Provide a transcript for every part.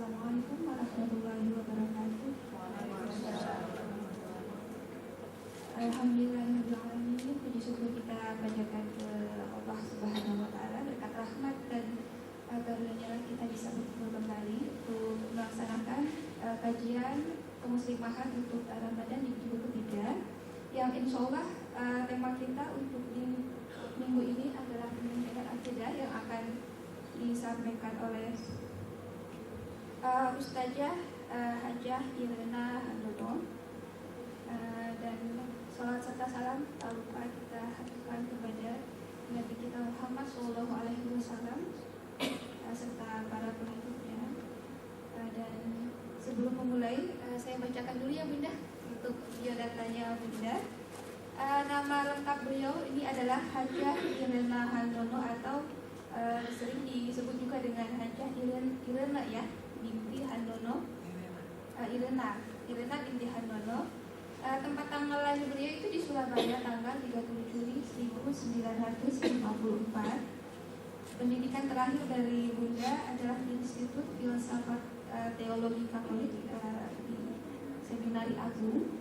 Assalamualaikum warahmatullahi wabarakatuh. Alhamdulillahirrahmanirrahim. Puji syukur kita panjatkan ke Allah Subhanahu wa Ta'ala, berkat rahmat dan karunia kita bisa bertemu kembali untuk melaksanakan kajian kemuslimahan untuk Ramadan di minggu ketiga, yang insya Allah tema kita untuk minggu ini adalah pendidikan akidah yang akan disampaikan oleh Ustazah Hajah Irena Handono, dan salat serta salam tak lupa kita haturkan kepada Nabi kita Muhammad SAW serta para pengikutnya. Dan sebelum memulai, saya bacakan dulu ya Bunda untuk biodatanya Bunda. Nama lengkap beliau ini adalah Hajah Irena Handono atau sering disebut juga dengan Hajah Irena ya, binti Handono. Irena binti Handono. Tempat tanggal lahir beliau itu di Surabaya tanggal 30 Juli 1954. Pendidikan terakhir dari Bunda adalah di Institut Filsafat Teologi Katolik di Seminari Agung,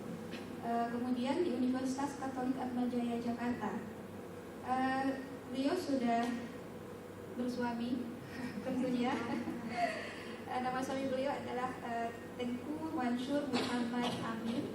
kemudian di Universitas Katolik Atmajaya Jakarta. Beliau sudah bersuami tentunya. Nama suami beliau adalah Tengku Mansur Muhammad Amin.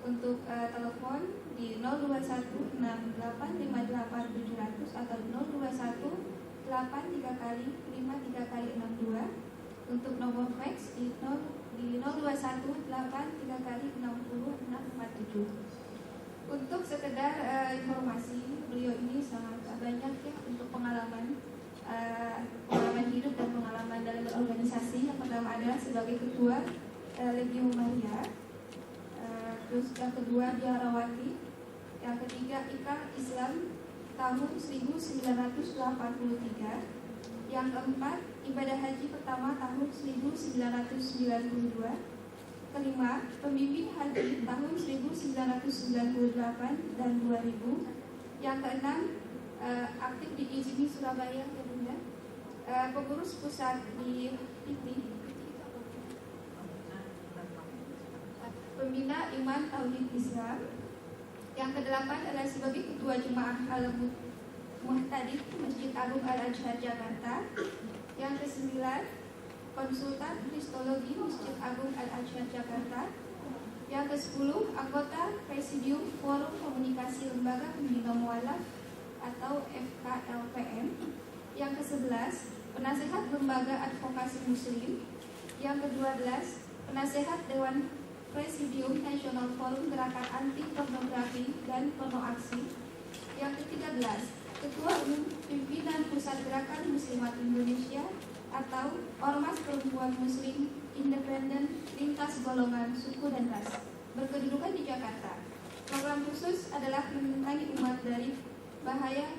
Untuk telepon di 0216858700 atau 021835 untuk nomor fax di 021883600647. Untuk sekedar informasi, beliau ini sangat banyak ya untuk pengalaman hidup dan pengalaman dalam berorganisasi. Yang pertama adalah sebagai ketua Legiun Maria, terus yang kedua biarawati, yang ketiga Ikrar Islam tahun 1983, yang keempat ibadah haji pertama tahun 1992, kelima pembimbing haji tahun 1998 dan 2000, yang keenam aktif di IJMI Surabaya ya Bunda, pengurus pusat di PITI, pembina Iman Tauhid Islam. Yang kedelapan adalah sebagai ketua Jemaah Al-Muhtadin Masjid Agung Al-Azhar Jakarta. Yang kesembilan konsultan Kristologi Masjid Agung Al-Azhar Jakarta. Yang kesepuluh anggota Presidium Forum Komunikasi Lembaga Pembina Mualaf atau FKLPM. Yang ke-11 penasehat Lembaga Advokasi Muslim. Yang ke-12 penasehat Dewan Presidium Nasional Forum Gerakan Anti Pornografi dan Pornoaksi. Yang ke-13 Ketua Umum Pimpinan Pusat Gerakan Muslimat Indonesia atau Ormas Perempuan Muslim Independen Lintas Golongan Suku dan Ras, berkedudukan di Jakarta. Program khusus adalah menentangi umat dari bahaya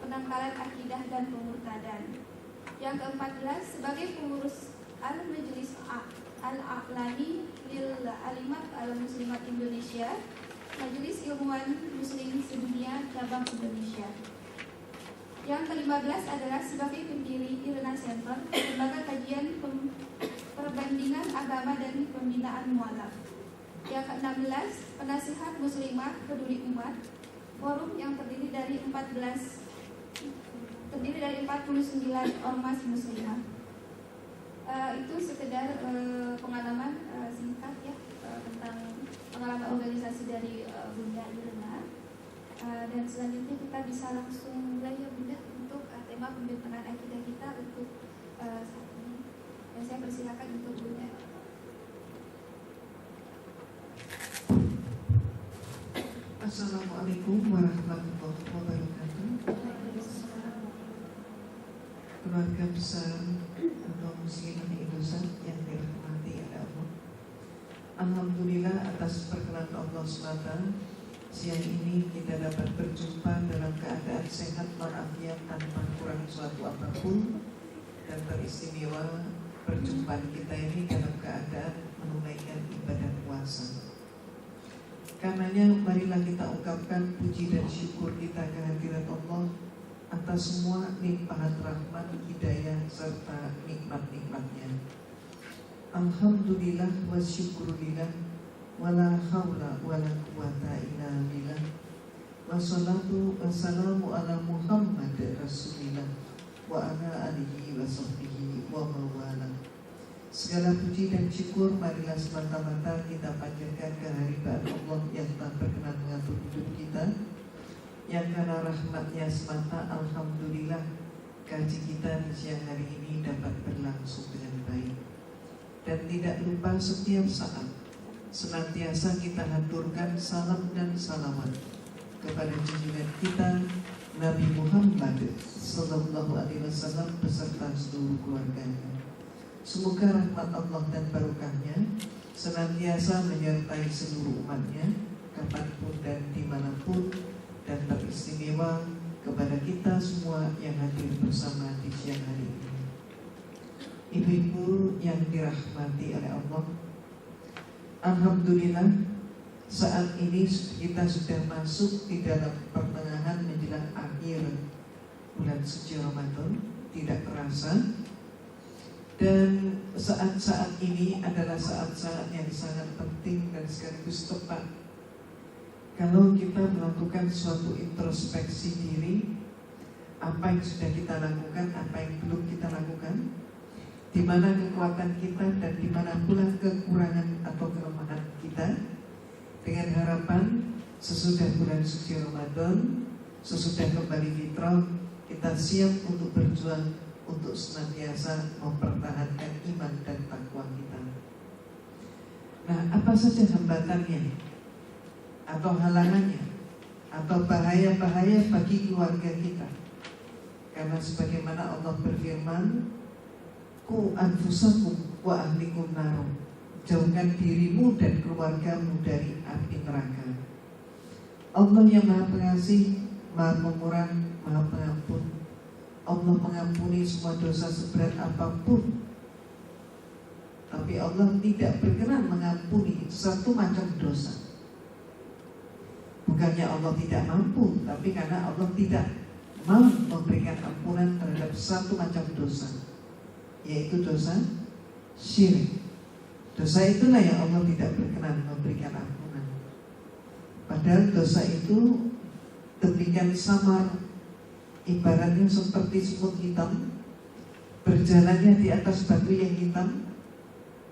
penangkalan akidah dan pemurtadan. Yang ke-14 sebagai pengurus Al-Majlis Al-A'lami Lil Alimat Al-Muslimat Indonesia, Majelis Ilmuwan Muslim Sedunia Cabang Indonesia. Yang ke-15 adalah sebagai pendiri Irena Center, lembaga kajian perbandingan agama dan pembinaan mualaf. Yang ke-16 penasihat muslimah peduli umat, forum yang terdiri dari 49 ormas muslimah. Itu sekedar pengalaman singkat ya tentang pengalaman organisasi dari Bunda Irena. Dan selanjutnya kita bisa langsung mulai ya Bunda untuk tema pembentangan akidah kita untuk saat ini. Dan saya persilakan untuk Bunda. Assalamualaikum warahmatullahi wabarakatuh. Keluarga besar kaum muslimin Indonesia yang dirahmati oleh Allah. Alhamdulillah atas perkenan Allah SWT, siang ini kita dapat berjumpa dalam keadaan sehat walafiat tanpa kurang suatu apapun, dan teristimewa perjumpaan kita ini dalam keadaan menunaikan ibadah puasa. Karenanya marilah kita ungkapkan puji dan syukur kita kehadirat Allah atas semua limpahan rahmat, hidayah serta nikmat-nikmatnya. Alhamdulillah wa syukrulillah wa la hawla wa la quwata illa billah. Wassalatu wassalamu ala Muhammad Rasulillah wa ala alihi wa sahbihi wa mawala. Segala puji dan syukur marilah semata-mata kita panjatkan kehadirat Allah yang tak berkenan mengatur hidup kita, yang karena rahmatnya semata alhamdulillah kaji kita di siang hari ini dapat berlangsung dengan baik. Dan tidak lupa setiap saat senantiasa kita haturkan salam dan salawat kepada junjungan kita Nabi Muhammad Sallallahu Alaihi Wasallam beserta seluruh keluarganya. Semoga rahmat Allah dan barokahnya senantiasa menyertai seluruh umatnya kapanpun dan dimanapun, dan teristimewa kepada kita semua yang hadir bersama di siang hari ini. Ibu-ibu yang dirahmati oleh Allah, alhamdulillah saat ini kita sudah masuk di dalam pertengahan menjelang akhir bulan suci Ramadan, tidak terasa. Dan saat-saat ini adalah saat-saat yang sangat penting dan sekaligus tepat kalau kita melakukan suatu introspeksi diri, apa yang sudah kita lakukan, apa yang belum kita lakukan, di mana kekuatan kita dan di mana pula kekurangan atau kelemahan kita, dengan harapan sesudah bulan suci Ramadan, sesudah kembali fitrah, kita siap untuk berjuang untuk senantiasa mempertahankan iman dan takwa kita. Nah, apa saja hambatannya atau halangannya atau bahaya-bahaya bagi keluarga kita? Karena sebagaimana Allah berfirman, ku anfusakum wa ahlikum naro, jauhkan dirimu dan keluargamu dari api neraka. Allah yang Maha Pengasih, Maha Pemurah, Maha Pengampun. Allah mengampuni semua dosa seberat apapun. Tapi Allah tidak berkenan mengampuni satu macam dosa. Bukannya Allah tidak mampu, tapi karena Allah tidak mau memberikan ampunan terhadap satu macam dosa, yaitu dosa syirik. Dosa itulah yang Allah tidak berkenan memberikan ampunan. Padahal dosa itu demikian samar, ibaratnya seperti semut hitam berjalannya di atas batu yang hitam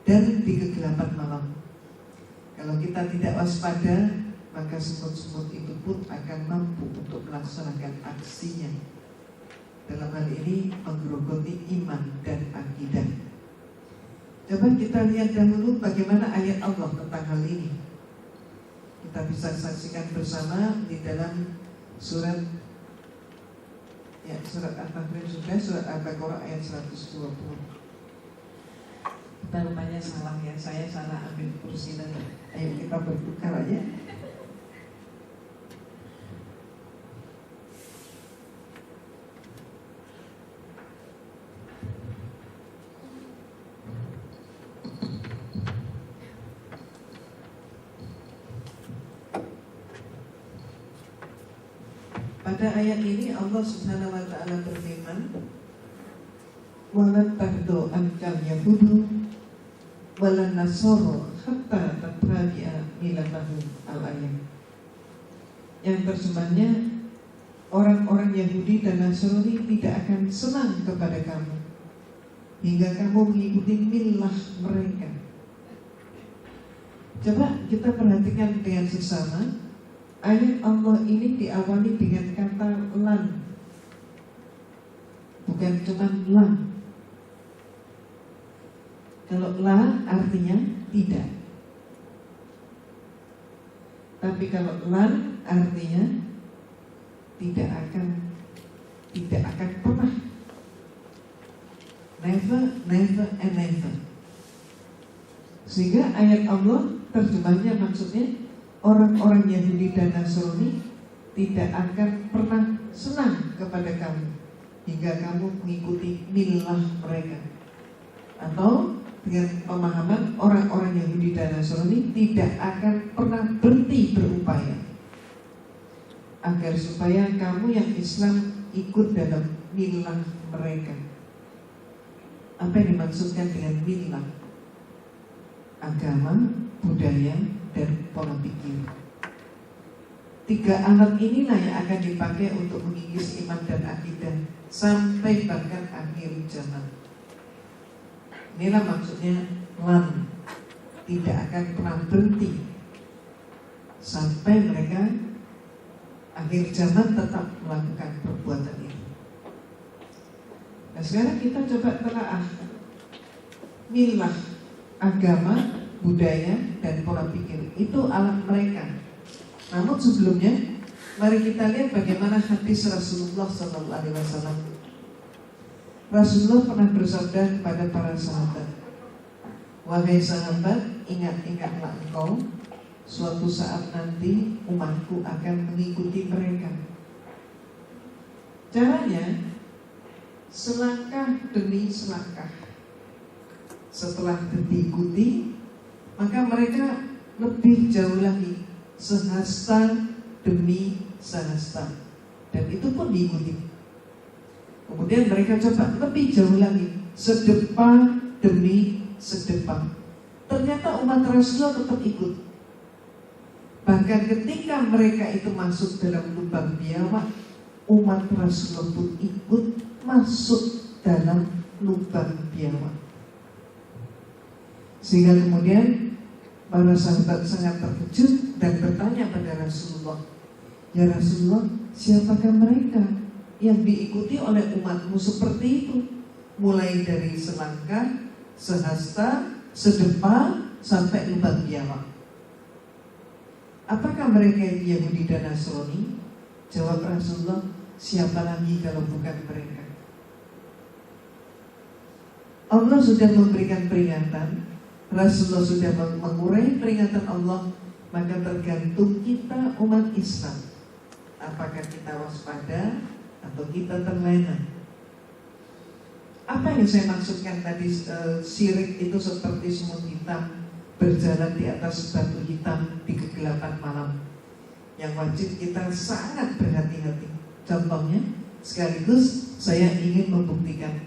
dan di kegelapan malam. Kalau kita tidak waspada, maka semut-semut itu pun akan mampu untuk melaksanakan aksinya. Dalam hal ini menggerogoti iman dan akidah. Coba kita lihat dahulu bagaimana ayat Allah tentang hal ini. Kita bisa saksikan bersama di dalam surat Al-Fatihah, surat Al-Baqarah ayat 120. Kita rupanya salah ya, saya salah ambil kursi nanti. Ayo kita bertukar aja. Pada ayat ini Allah Subhanahu wa taala berfirman, "Walan tardo ankal yahudu walan nasoro hatta tattabi'a millatahum." Al-ayat. Yang terjemahnya, orang-orang Yahudi dan Nasrani tidak akan senang kepada kamu hingga kamu mengikuti milah mereka. Coba kita perhatikan dengan seksama. Ayat Allah ini diawali dengan kata lan, bukan cuma lan. Kalau la artinya tidak, tapi kalau lan artinya tidak akan pernah. Never, never, and never. Sehingga ayat Allah terjemahnya maksudnya, orang-orang Yahudi dan Nasrani tidak akan pernah senang kepada kamu hingga kamu mengikuti milah mereka. Atau dengan pemahaman, orang-orang Yahudi dan Nasrani tidak akan pernah berhenti berupaya agar supaya kamu yang Islam ikut dalam milah mereka. Apa yang dimaksudkan dengan milah? agama, budaya, dan pola pikir. 3 alat inilah yang akan dipakai untuk mengikis iman dan akidah sampai bahkan akhir zaman. Inilah maksudnya lan, tidak akan pernah berhenti sampai mereka akhir zaman tetap melakukan perbuatan itu. Nah sekarang kita coba telaah milah, agama, budaya, dan pola pikir. Itu alat mereka. Namun sebelumnya, mari kita lihat bagaimana hadis Rasulullah SAW. Rasulullah pernah bersabda kepada para sahabat, "Wahai sahabat, ingat-ingatlah engkau, suatu saat nanti umatku akan mengikuti mereka. Caranya, selangkah demi selangkah. Setelah diikuti, maka mereka lebih jauh lagi, sehasta demi sehasta, dan itu pun diikuti. Kemudian mereka coba lebih jauh lagi, sedepa demi sedepa. Ternyata umat Rasulullah tetap ikut. Bahkan ketika mereka itu masuk dalam lubang biawak, umat Rasulullah pun ikut masuk dalam lubang biawak. Sehingga kemudian para sahabat sangat terkejut dan bertanya pada Rasulullah, "Ya Rasulullah, siapakah mereka yang diikuti oleh umatmu seperti itu? Mulai dari selangkah, sehasta, sedepa, sampai lubang biawak. Apakah mereka itu Yahudi dan Nasrani?" Jawab Rasulullah, "Siapa lagi kalau bukan mereka?" Allah sudah memberikan peringatan, Rasulullah sudah mengurai peringatan Allah, maka tergantung kita umat Islam. Apakah kita waspada atau kita terlena? Apa yang saya maksudkan tadi, syirik itu seperti semut hitam berjalan di atas batu hitam di kegelapan malam, yang wajib kita sangat berhati-hati. Contohnya, sekaligus saya ingin membuktikan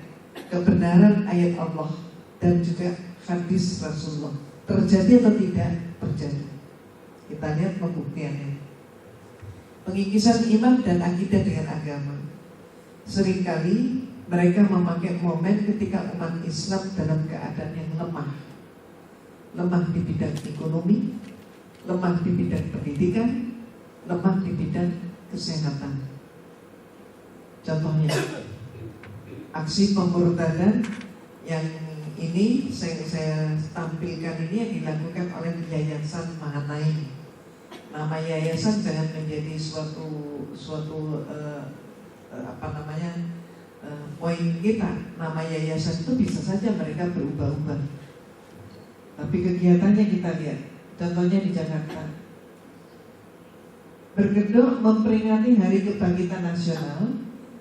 kebenaran ayat Allah dan juga hadis Rasulullah. Terjadi atau tidak? Terjadi. Kita lihat pembuktiannya. Pengikisan iman dan akidah dengan agama. Seringkali mereka memakai momen ketika umat Islam dalam keadaan yang lemah. Lemah di bidang ekonomi, lemah di bidang pendidikan, lemah di bidang kesehatan. Contohnya, aksi pemurtadan yang ini saya tampilkan ini yang dilakukan oleh Yayasan Mahanaim. Nama yayasan jangan menjadi suatu poin kita. Nama yayasan itu bisa saja mereka berubah-ubah. Tapi kegiatannya kita lihat. Contohnya di Jakarta, berkedok memperingati Hari Kebangkitan Nasional.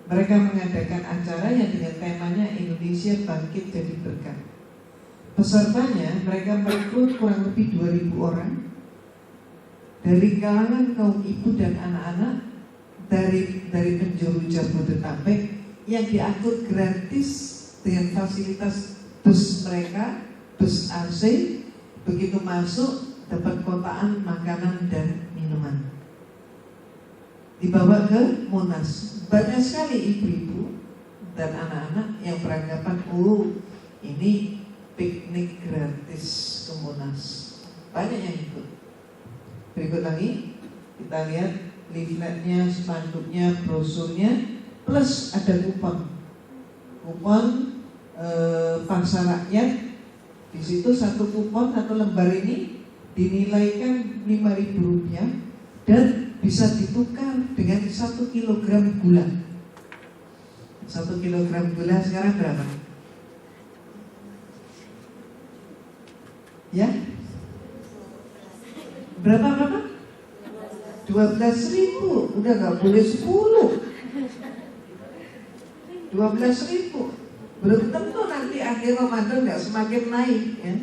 Mereka mengadakan acara yang dengan temanya Indonesia Bangkit Jadi Berkah. Pesertanya mereka merekrut kurang lebih 2.000 orang dari kalangan kaum ibu dan anak-anak dari penjuru Jabodetabek yang diangkut gratis dengan fasilitas bus mereka, bus AC. Begitu masuk dapat kotaan makanan dan minuman, dibawa ke Monas. Banyak sekali ibu-ibu dan anak-anak yang beranggapan, ini piknik gratis ke Monas. Banyak yang ikut. Berikut lagi kita lihat leafletnya, spanduknya, brosurnya, plus ada kupon Paksa Rakyat. Di situ satu kupon, satu lembar ini dinilaikan Rp5.000 dan bisa ditukar dengan 1 kilogram gula. 1 kilogram gula sekarang berapa? Ya? Berapa? 12.000. Udah gak boleh 10. 12.000. Belum tentu nanti akhir Ramadan gak semakin naik ya.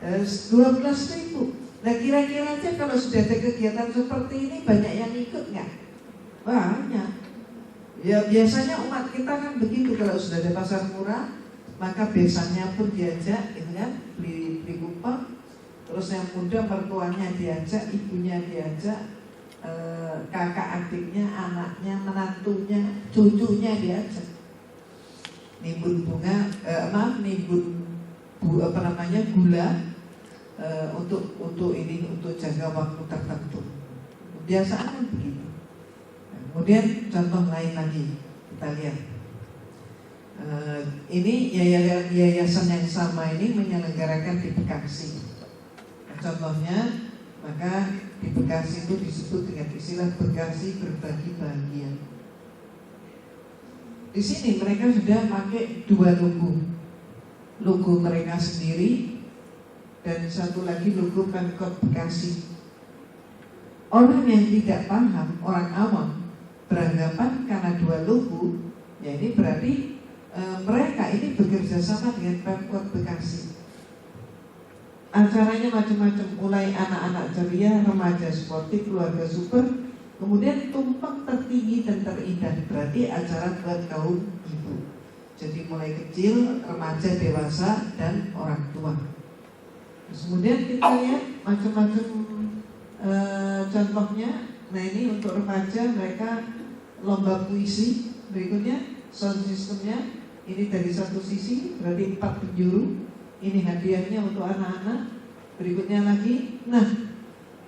12.000. Nah kira-kira aja kalau sudah ada kegiatan seperti ini, banyak yang ikut nggak? Banyak. Ya biasanya umat kita kan begitu, kalau sudah ada pasar murah, maka besannya pun diajak, gitu kan, beli kupon. Terus yang muda mertuanya diajak, ibunya diajak, kakak adiknya, anaknya, menantunya, cucunya diajak. Nimbun bunga, nimbun gula untuk jangka waktu tertentu. Kebiasaan begitu. Kemudian contoh lain lagi kita lihat. Ini yayasan yang sama ini menyelenggarakan di Bekasi. Contohnya, maka di Bekasi itu disebut dengan istilah Bekasi Berbagi Bahagia. Di sini mereka sudah pakai 2 logo mereka sendiri dan satu lagi logo Pemkot Bekasi. Orang yang tidak paham, orang awam, beranggapan karena 2 logo, ya ini berarti mereka ini bekerja sama dengan Pemkot Bekasi. Acaranya macam-macam, mulai anak-anak ceria, remaja sportif, keluarga super, kemudian tumpeng tertinggi dan terindah, berarti acara buat kaum ibu. Jadi mulai kecil, remaja, dewasa, dan orang tua. Terus kemudian kita lihat macam-macam contohnya. Nah ini untuk remaja mereka lomba puisi. Berikutnya sound systemnya ini dari satu sisi, berarti 4 penjuru. Ini hadiahnya untuk anak-anak. Berikutnya lagi. Nah,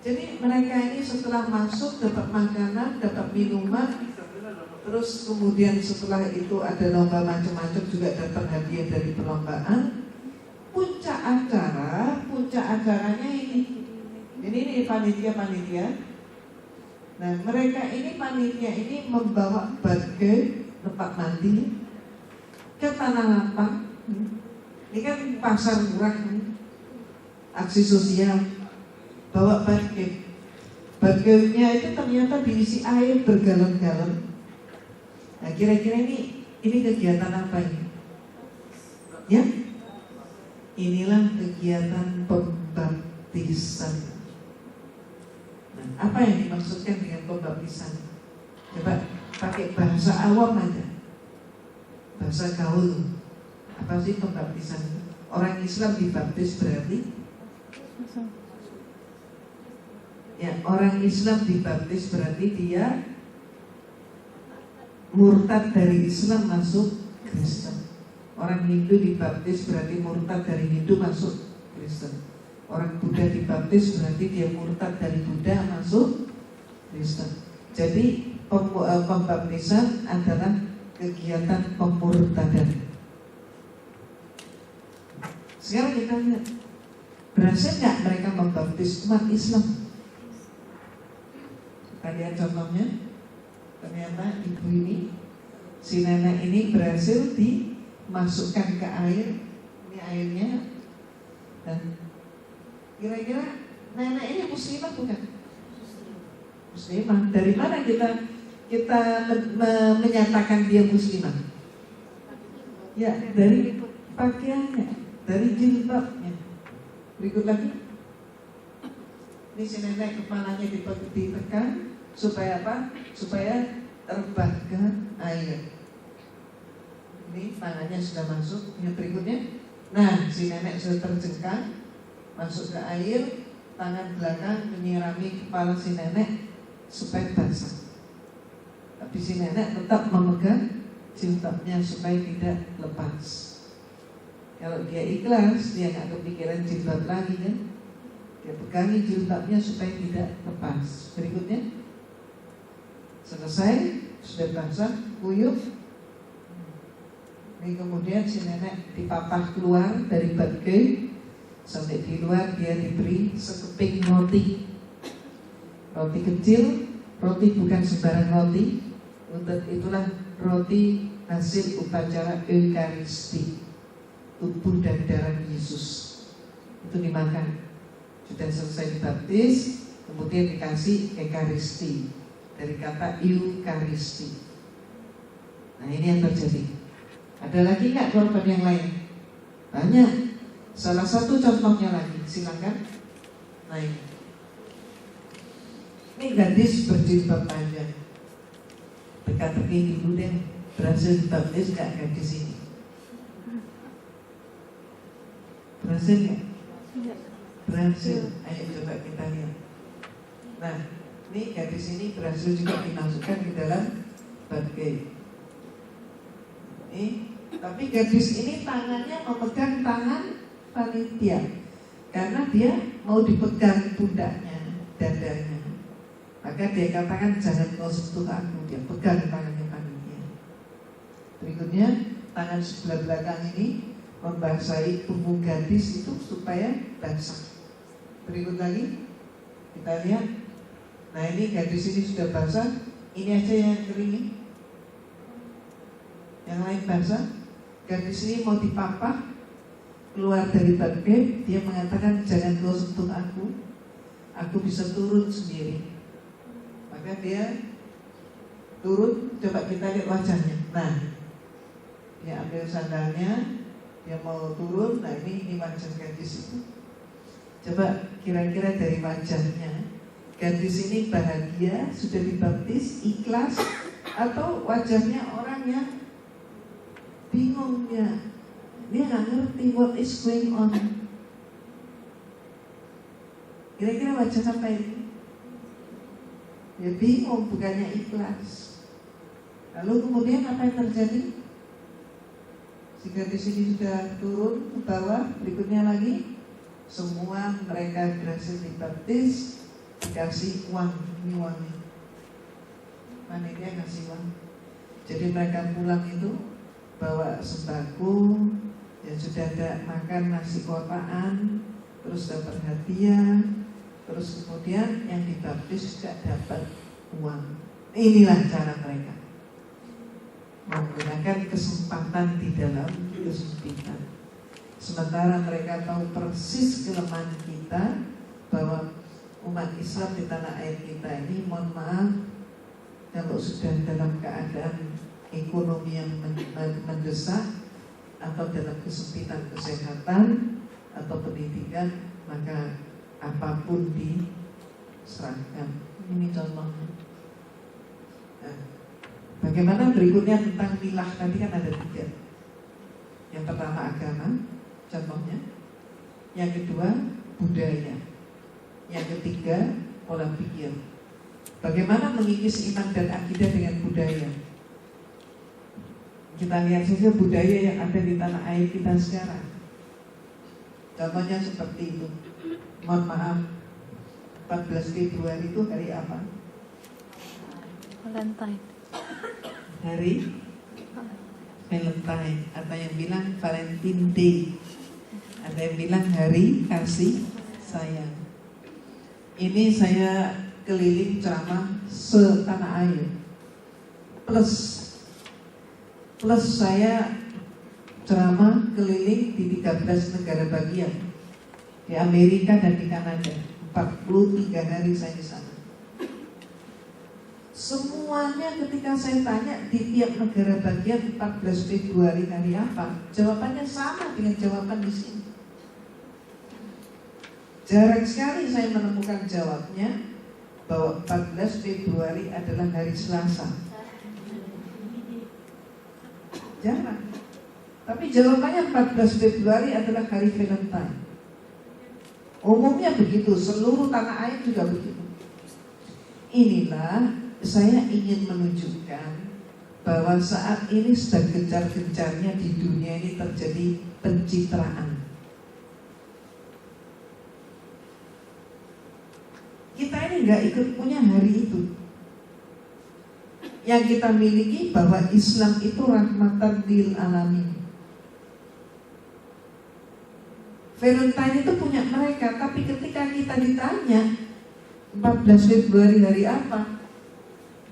jadi mereka ini setelah masuk dapat makanan, dapat minuman. Terus kemudian setelah itu ada lomba macam-macam, juga dapat hadiah dari perlombaan. Puncak acaranya ini panitia. Nah, mereka ini panitia ini membawa badge tempat mandi ke Tanah Lapang. Ini kan pasar murah, aksi sosial, bawa badge. Badge-nya itu ternyata diisi air bergalon-galon. Nah, kira-kira ini kegiatan apa ini? Ya, inilah kegiatan pembaptisan. Nah, apa yang dimaksudkan dengan pembaptisan? Coba pakai bahasa awam aja, bahasa gaul. Apa sih pembaptisan? Orang Islam dibaptis berarti? Ya, orang Islam dibaptis berarti dia murtad dari Islam masuk Kristen. Orang Hindu dibaptis berarti murtad dari Hindu masuk Kristen. Orang Buddha dibaptis berarti dia murtad dari Buddha masuk Kristen. Jadi pembaptisan adalah kegiatan pemurtadan. Sekarang kita lihat, berhasil nggak mereka membaptis umat Islam? Kita lihat contohnya. Ternyata ibu ini, si nenek ini berhasil dimasukkan ke air. Ini airnya. Dan kira-kira nenek ini muslimah bukan? Muslimah. Dari mana kita menyatakan dia muslimah? Ya, dari pakaiannya, dari jilbabnya. Berikut lagi. Ini si nenek kepalanya ditekan. Supaya apa? Supaya terbang ke air. Ini tangannya sudah masuk. Yang berikutnya, nah si nenek sudah terjengkang masuk ke air. Tangan belakang menyirami kepala si nenek supaya basah. Tapi si nenek tetap memegang jilbabnya supaya tidak lepas. Kalau dia ikhlas, dia nggak kepikiran jilbab lagi kan. Dia pegangi jilbabnya supaya tidak lepas. Berikutnya, selesai, sudah basah, kuyup. Ini kemudian si nenek dipapah keluar dari badge. Sampai di luar dia diberi sekeping roti. Roti kecil, roti bukan sembarang roti. Untuk itulah roti hasil upacara Eucharisti, tubuh dan darah Yesus. Itu dimakan. Sudah selesai dibaptis, kemudian dikasih Eucharisti. Dari kata Eucharisti. Nah ini yang terjadi. Ada lagi nggak korban yang lain? Banyak. Salah satu contohnya lagi, silakan. Nah ini gadis berjilbab panjang. Teka-teki dulu deh, berhasil dibaptis nggak gadis ini? Berhasil nggak? Iya. Berhasil. Ayo coba kita lihat. Nah, ini gadis ini berhasil juga dimasukkan di dalam badge. Tapi gadis ini tangannya memegang tangan panitia karena dia mau dipegang pundaknya, dadanya. Maka dia katakan jangan kau sentuh aku. Dia pegang tangannya panitia. Berikutnya tangan sebelah belakang ini membasahi tubuh gadis itu supaya basah. Berikut lagi kita lihat. Nah ini gadis ini sudah basah. Ini aja yang kering, yang lain basah. Gadis ini mau dipapah keluar dari badge. Dia mengatakan jangan kau sentuh aku bisa turun sendiri. Maka dia turun. Coba kita lihat wajahnya. Nah, dia ambil sandalnya, dia mau turun. Nah ini wajah gadis itu. Coba kira-kira dari wajahnya, gadis ini bahagia, sudah dibaptis, ikhlas, atau wajahnya orang yang bingung ya, dia nggak ngerti what is going on. Kira-kira wajah apa ini? Ya bingung, bukannya ikhlas. Lalu kemudian apa yang terjadi? Si gadis ini sudah turun ke bawah. Berikutnya lagi, semua mereka berhasil dibaptis, dikasih uang. Ini uangnya, panitia kasih uang. Jadi mereka pulang itu bawa sembako, ya sudah ada makan nasi kotaan, terus dapat hadiah, terus kemudian yang dibaptis juga dapat uang. Inilah cara mereka menggunakan kesempatan di dalam kesempitan. Sementara mereka tahu persis kelemahan kita, bahwa umat Islam di tanah air kita ini, mohon maaf, kalau sudah dalam keadaan ekonomi yang mendesak atau dalam kesempitan kesehatan atau pendidikan, maka apapun diserahkan. Ini contohnya. Nah, bagaimana berikutnya tentang milah? Tadi kan ada 3. Yang pertama agama, contohnya. Yang kedua budaya. Yang ketiga pola pikir. Bagaimana mengikis iman dan akidah dengan budaya? Kita lihat saja budaya yang ada di tanah air kita sekarang. Contohnya seperti itu. Mohon maaf, 14 Februari itu hari apa? Valentine. Hari Valentine. Ada yang bilang Valentine Day, ada yang bilang hari kasih sayang. Ini saya keliling ceramah setanah air, plus saya ceramah keliling di 13 negara bagian, di Amerika dan di Kanada. 43 hari saya di sana. Semuanya ketika saya tanya di tiap negara bagian 14 Februari hari apa, jawabannya sama dengan jawaban di sini. Jarang sekali saya menemukan jawabnya bahwa 14 Februari adalah hari Selasa. Jarang. Tapi jawabannya 14 Februari adalah hari Valentine. Umumnya begitu, seluruh tanah air juga begitu. Inilah saya ingin menunjukkan bahwa saat ini sedang gencar-gencarnya di dunia ini terjadi pencitraan. Kita ini nggak ikut punya hari itu. Yang kita miliki bahwa Islam itu rahmatan lil alamin. Valentine itu punya mereka, tapi ketika kita ditanya 14 Februari hari apa,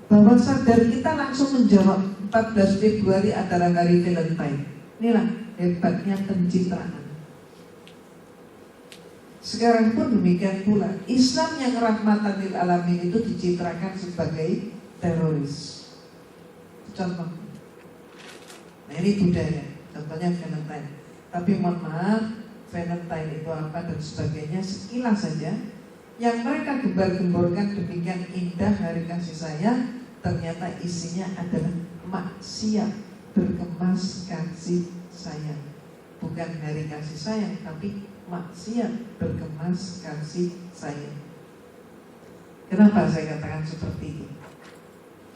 bahwa sadar kita langsung menjawab 14 Februari adalah hari Valentine. Inilah hebatnya pencitraan. Sekarang pun demikian pula, Islam yang rahmatan lil alamin itu dicitrakan sebagai teroris. Contoh. Nah ini budaya, contohnya Valentine. Tapi mohon maaf, Valentine itu apa dan sebagainya sekilas saja. Yang mereka gembar-gemborkan demikian indah hari kasih sayang, ternyata isinya adalah maksiat berkemas kasih sayang. bukan hari kasih sayang, tapi maksiat berkemas kasih sayang. Kenapa saya katakan seperti itu?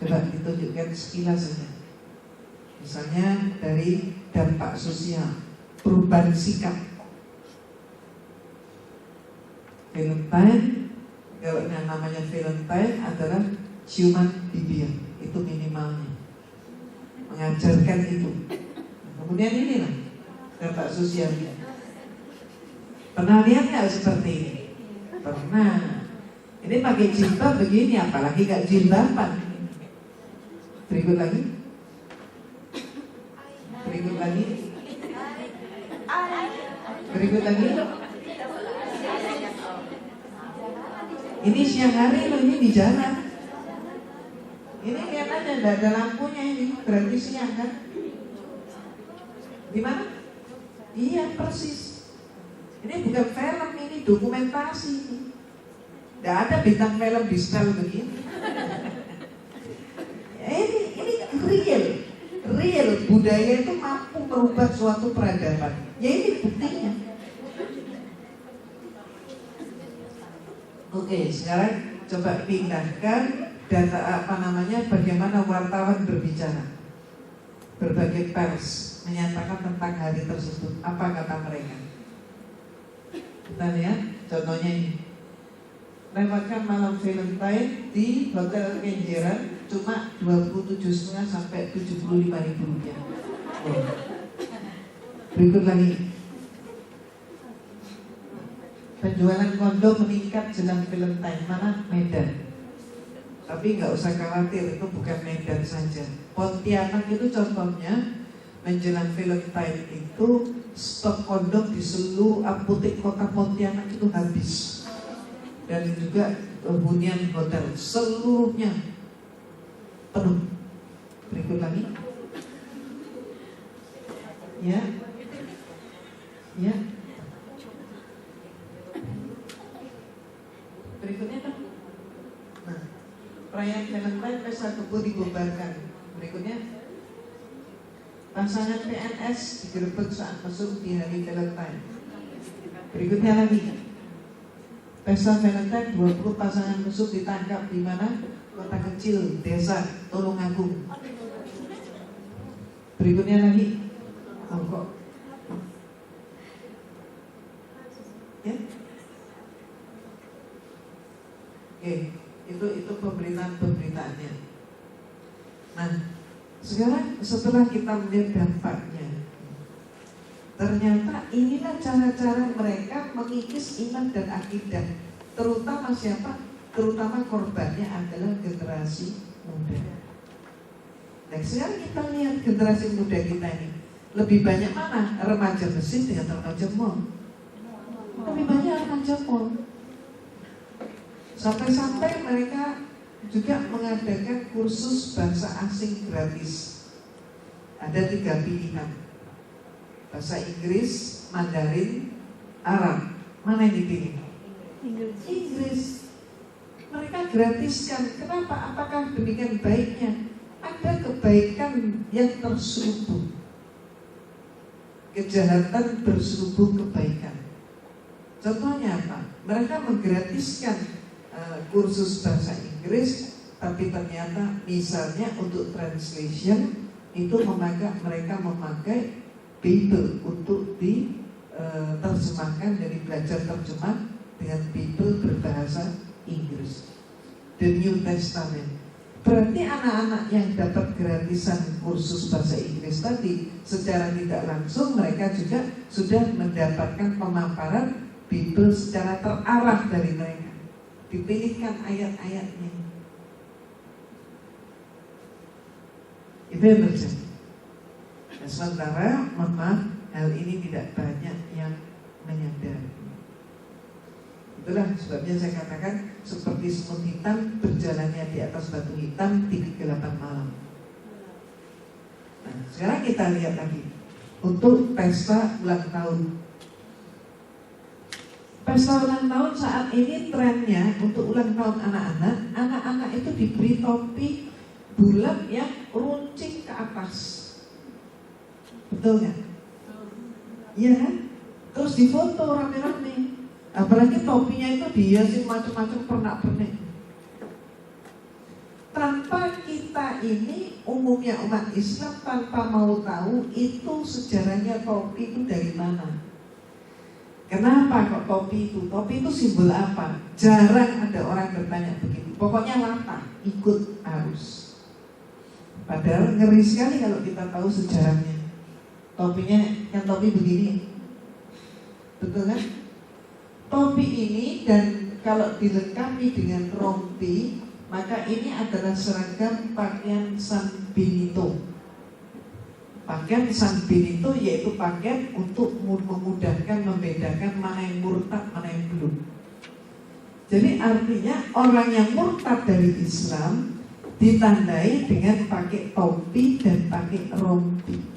Coba ditunjukkan sekilas saja. Misalnya dari dampak sosial, perubahan sikap. Valentine, kalau yang namanya Valentine adalah ciuman bibir, itu minimalnya. Mengajarkan itu. Kemudian inilah dampak sosialnya. Pernah lihat nggak seperti ini? Pernah. Ini pakai jilbab begini, apalagi nggak jilbaban. Berikut lagi. Berikut lagi. Berikut lagi. Ini siang hari loh, ini di jalan. Ini lihat aja, tidak ada lampunya ini, berarti siang kan? Di mana? Iya persis. Ini bukan film, ini dokumentasi. Tidak ada bintang film di style begini. Ini real budaya itu mampu merubah suatu peradaban. Ya ini buktinya. Oke, sekarang coba pindahkan data bagaimana wartawan berbicara. Berbagai pers menyatakan tentang hari tersebut. Apa kata mereka? Kita lihat contohnya ini. Lewatkan malam Valentine di Hotel Kenjeran cuma 27,5 sampai 75.000 rupiah. Oh. Berikut lagi. Penjualan kondom meningkat jelang Valentine. Mana? Medan. Tapi nggak usah khawatir, itu bukan Medan saja. Pontianak itu contohnya menjelang Valentine itu stok kondom di seluruh apotek kota Pontianak itu habis. Dan juga hunian hotel seluruhnya penuh. Berikut lagi. Ya. Berikutnya kan. Nah, perayaan Valentine pesta kebo dibubarkan. Berikutnya. Pasangan PNS digerebek saat masuk di hari Valentine. Berikutnya lagi. Pesta Valentine 20 pasangan mesum ditangkap di mana? Kota kecil, desa Tulungagung. Berikutnya lagi. Kok? Ya? Oke, itu pemberitaan-pemberitaannya. Nah, sekarang setelah kita melihat dampaknya, ternyata inilah cara-cara mereka mengikis iman dan akidah. Terutama siapa? Terutama korbannya adalah generasi muda. Nah, sekarang kita lihat generasi muda kita ini lebih banyak mana? Remaja mesin dengan remaja mall. Lebih banyak remaja mall. Sampai-sampai mereka juga mengadakan kursus bahasa asing gratis. Ada 3 pilihan. Bahasa Inggris, Mandarin, Arab. Mana yang dipilih? Inggris. Mereka gratiskan. Kenapa? Apakah demikian baiknya? Ada kebaikan yang terselubung. Kejahatan berselubung kebaikan. Contohnya apa? Mereka menggratiskan kursus bahasa Inggris, tapi ternyata misalnya untuk translation itu mereka memakai Bible untuk diterjemahkan dari belajar terjemah dengan Bible berbahasa Inggris, The New Testament. Berarti anak-anak yang dapat gratisan kursus bahasa Inggris tadi secara tidak langsung mereka juga sudah mendapatkan pemaparan Bible secara terarah dari mereka. Dipilihkan ayat-ayatnya. Itu yang terjadi. Nah, sementara memang hal ini tidak banyak yang menyadari. Itulah sebabnya saya katakan seperti semut hitam berjalannya di atas batu hitam di kegelapan malam. Nah, sekarang kita lihat lagi untuk pesta ulang tahun. Pesta ulang tahun saat ini trennya untuk ulang tahun anak-anak itu diberi topi bulat yang runcing ke atas. Betul nggak? Iya kan? Terus difoto rame-rame. Apalagi topinya itu dihiasi macam-macam pernak-pernik. Tanpa kita ini, umumnya umat Islam tanpa mau tahu itu sejarahnya topi itu dari mana. Kenapa kok topi itu? Topi itu simbol apa? Jarang ada orang bertanya begitu. Pokoknya latah, ikut arus. Padahal ngeri sekali kalau kita tahu sejarahnya. Topinya yang topi begini, betul kan? Topi ini dan kalau dilengkapi dengan rompi, maka ini adalah seragam pakaian San Benito. Pakaian San Benito yaitu pakaian untuk memudahkan membedakan mana yang murtad, mana yang belum. Jadi artinya orang yang murtad dari Islam ditandai dengan pakai topi dan pakai rompi.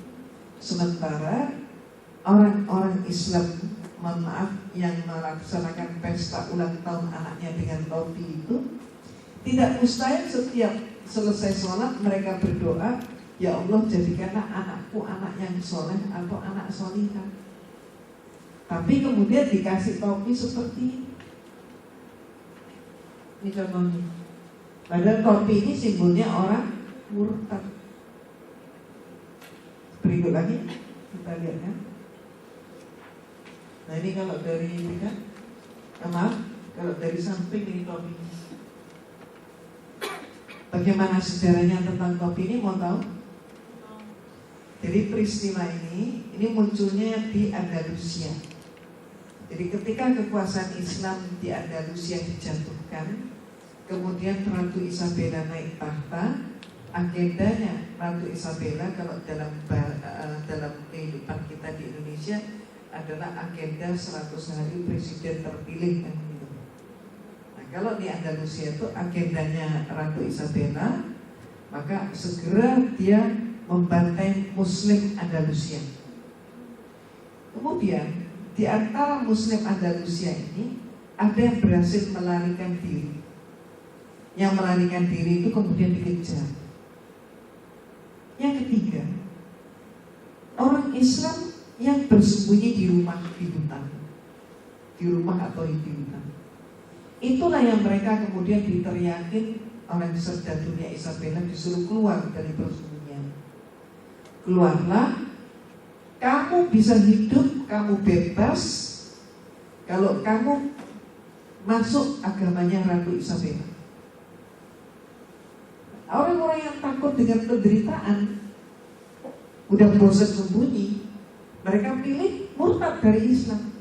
Sementara orang-orang Islam, mohon maaf, yang melaksanakan pesta ulang tahun anaknya dengan topi itu, tidak mustahil setiap selesai sholat mereka berdoa, ya Allah jadikanlah anakku anak yang soleh atau anak solihah. Tapi kemudian dikasih topi seperti ini. Ini contohnya. Padahal topi ini simbolnya orang murtad. Berikut lagi kita lihat kan. Nah ini kalau dari ini kan, maaf, kalau dari samping ini topinya. Bagaimana sejarahnya tentang topi ini, mau tahu? Jadi peristiwa ini munculnya di Andalusia. Jadi ketika kekuasaan Islam di Andalusia dijatuhkan, kemudian Ratu Isabella naik tahta, agendanya Ratu Isabella kalau dalam kehidupan kita di Indonesia adalah agenda 100 hari presiden terpilih kan gitu. Nah kalau di Andalusia itu agendanya Ratu Isabella, maka segera dia membantai Muslim Andalusia. Kemudian di antara Muslim Andalusia ini ada yang berhasil melarikan diri. Yang melarikan diri itu kemudian dikejar. Yang ketiga, orang Islam yang bersembunyi di rumah, di hutan, di rumah atau di hutan. Itulah yang mereka kemudian diteriakin oleh Serdatunya Isabella, disuruh keluar dari persembunyian. Keluarlah, kamu bisa hidup, kamu bebas kalau kamu masuk agamanya Ratu Isabella. Orang-orang yang takut dengan penderitaan, udah bosan sembunyi, mereka pilih murtad dari Islam,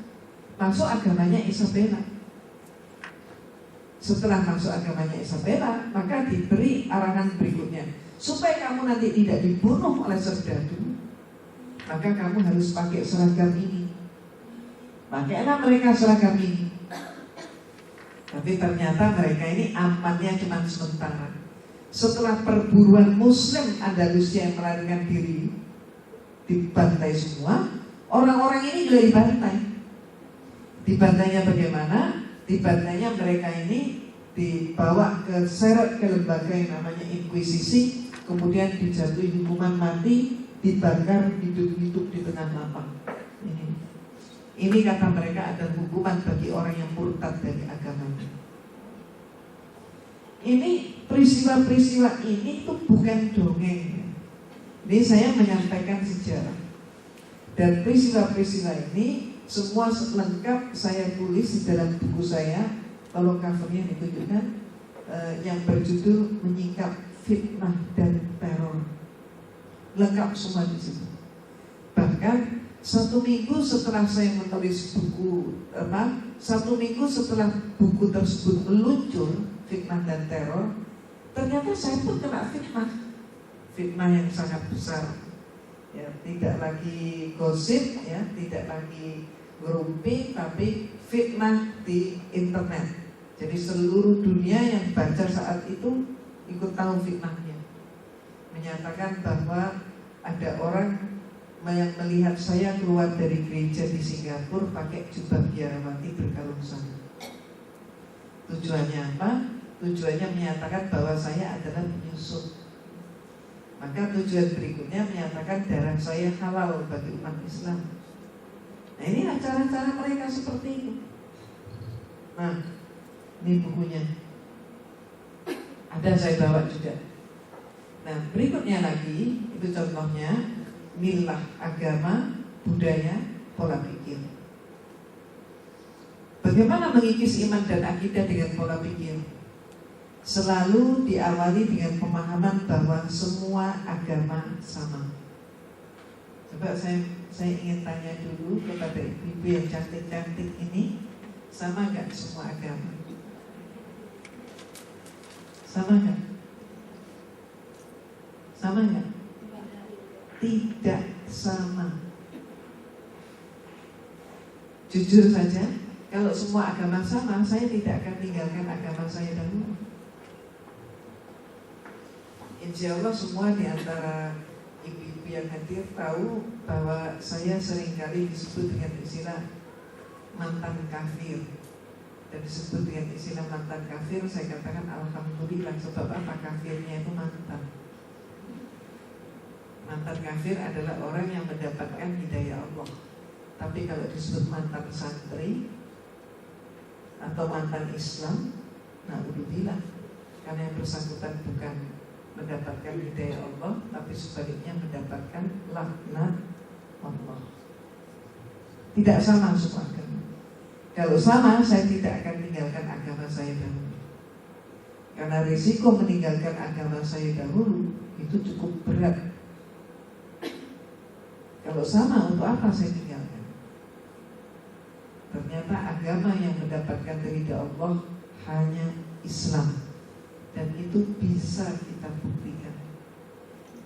masuk agamanya Isabella. Setelah masuk agamanya Isabella, maka diberi arahan berikutnya, supaya kamu nanti tidak dibunuh oleh serdadu, maka kamu harus pakai seragam ini. Pakailah mereka seragam ini. Tapi ternyata mereka ini amannya cuma sementara. Setelah perburuan Muslim Andalusia yang melarikan diri, dibantai semua, orang-orang ini juga dibantai. Dibantainya bagaimana? Dibantainya mereka ini dibawa seret ke lembaga yang namanya Inkuisisi, kemudian dijatuhi hukuman mati, dibakar hidup-hidup di tengah lapang. Ini kata mereka adalah hukuman bagi orang yang murtad dari agamanya. Ini peristiwa-peristiwa ini tuh bukan dongeng. Ini saya menyampaikan sejarah. Dan peristiwa-peristiwa ini semua lengkap saya tulis di dalam buku saya. Kalau covernya ditunjukkan, yang berjudul Menyingkap Fitnah dan Teror. Lengkap semua di situ. Bahkan 1 minggu setelah saya menulis buku, 1 minggu setelah buku tersebut meluncur, Fitnah dan Teror, ternyata saya pun kena fitnah. Fitnah yang sangat besar. Ya, tidak lagi gosip, ya, tidak lagi ngerumpi, tapi fitnah di internet. Jadi seluruh dunia yang baca saat itu ikut tahu fitnahnya. Menyatakan bahwa ada orang yang melihat saya keluar dari gereja di Singapura pakai jubah biarawati berkalung salju. Tujuannya apa? Tujuannya menyatakan bahwa saya adalah penyusup. Maka tujuan berikutnya menyatakan darah saya halal bagi umat Islam. Nah, ini cara-cara mereka seperti itu. Nah, ini bukunya. Ada saya bawa juga. Nah, berikutnya lagi, itu contohnya, milah, agama, budaya, pola pikir. Bagaimana mengikis iman dan akidah dengan pola pikir? Selalu diawali dengan pemahaman bahwa semua agama sama. Coba saya ingin tanya dulu kepada ibu-ibu yang cantik-cantik ini, sama gak semua agama? Sama gak? Sama gak? Tidak sama. Jujur saja, kalau semua agama sama, saya tidak akan tinggalkan agama saya dahulu. Insya Allah semua di antara ibu-ibu yang hadir tahu bahwa saya seringkali disebut dengan istilah mantan kafir. Dan disebut dengan istilah mantan kafir, saya katakan alhamdulillah. Sebab apa? Kafirnya itu mantan. Mantan kafir adalah orang yang mendapatkan hidayah Allah. Tapi kalau disebut mantan santri atau mantan Islam, na'udzubillah, karena yang bersangkutan bukan mendapatkan hidayah Allah, tapi sebaliknya mendapatkan laknat Allah. Tidak sama semua agama. Kalau sama, saya tidak akan tinggalkan agama saya dahulu. Karena risiko meninggalkan agama saya dahulu itu cukup berat. Kalau sama, untuk apa saya tinggalkan? Ternyata agama yang mendapatkan ridha Allah hanya Islam. Dan itu bisa kita buktikan.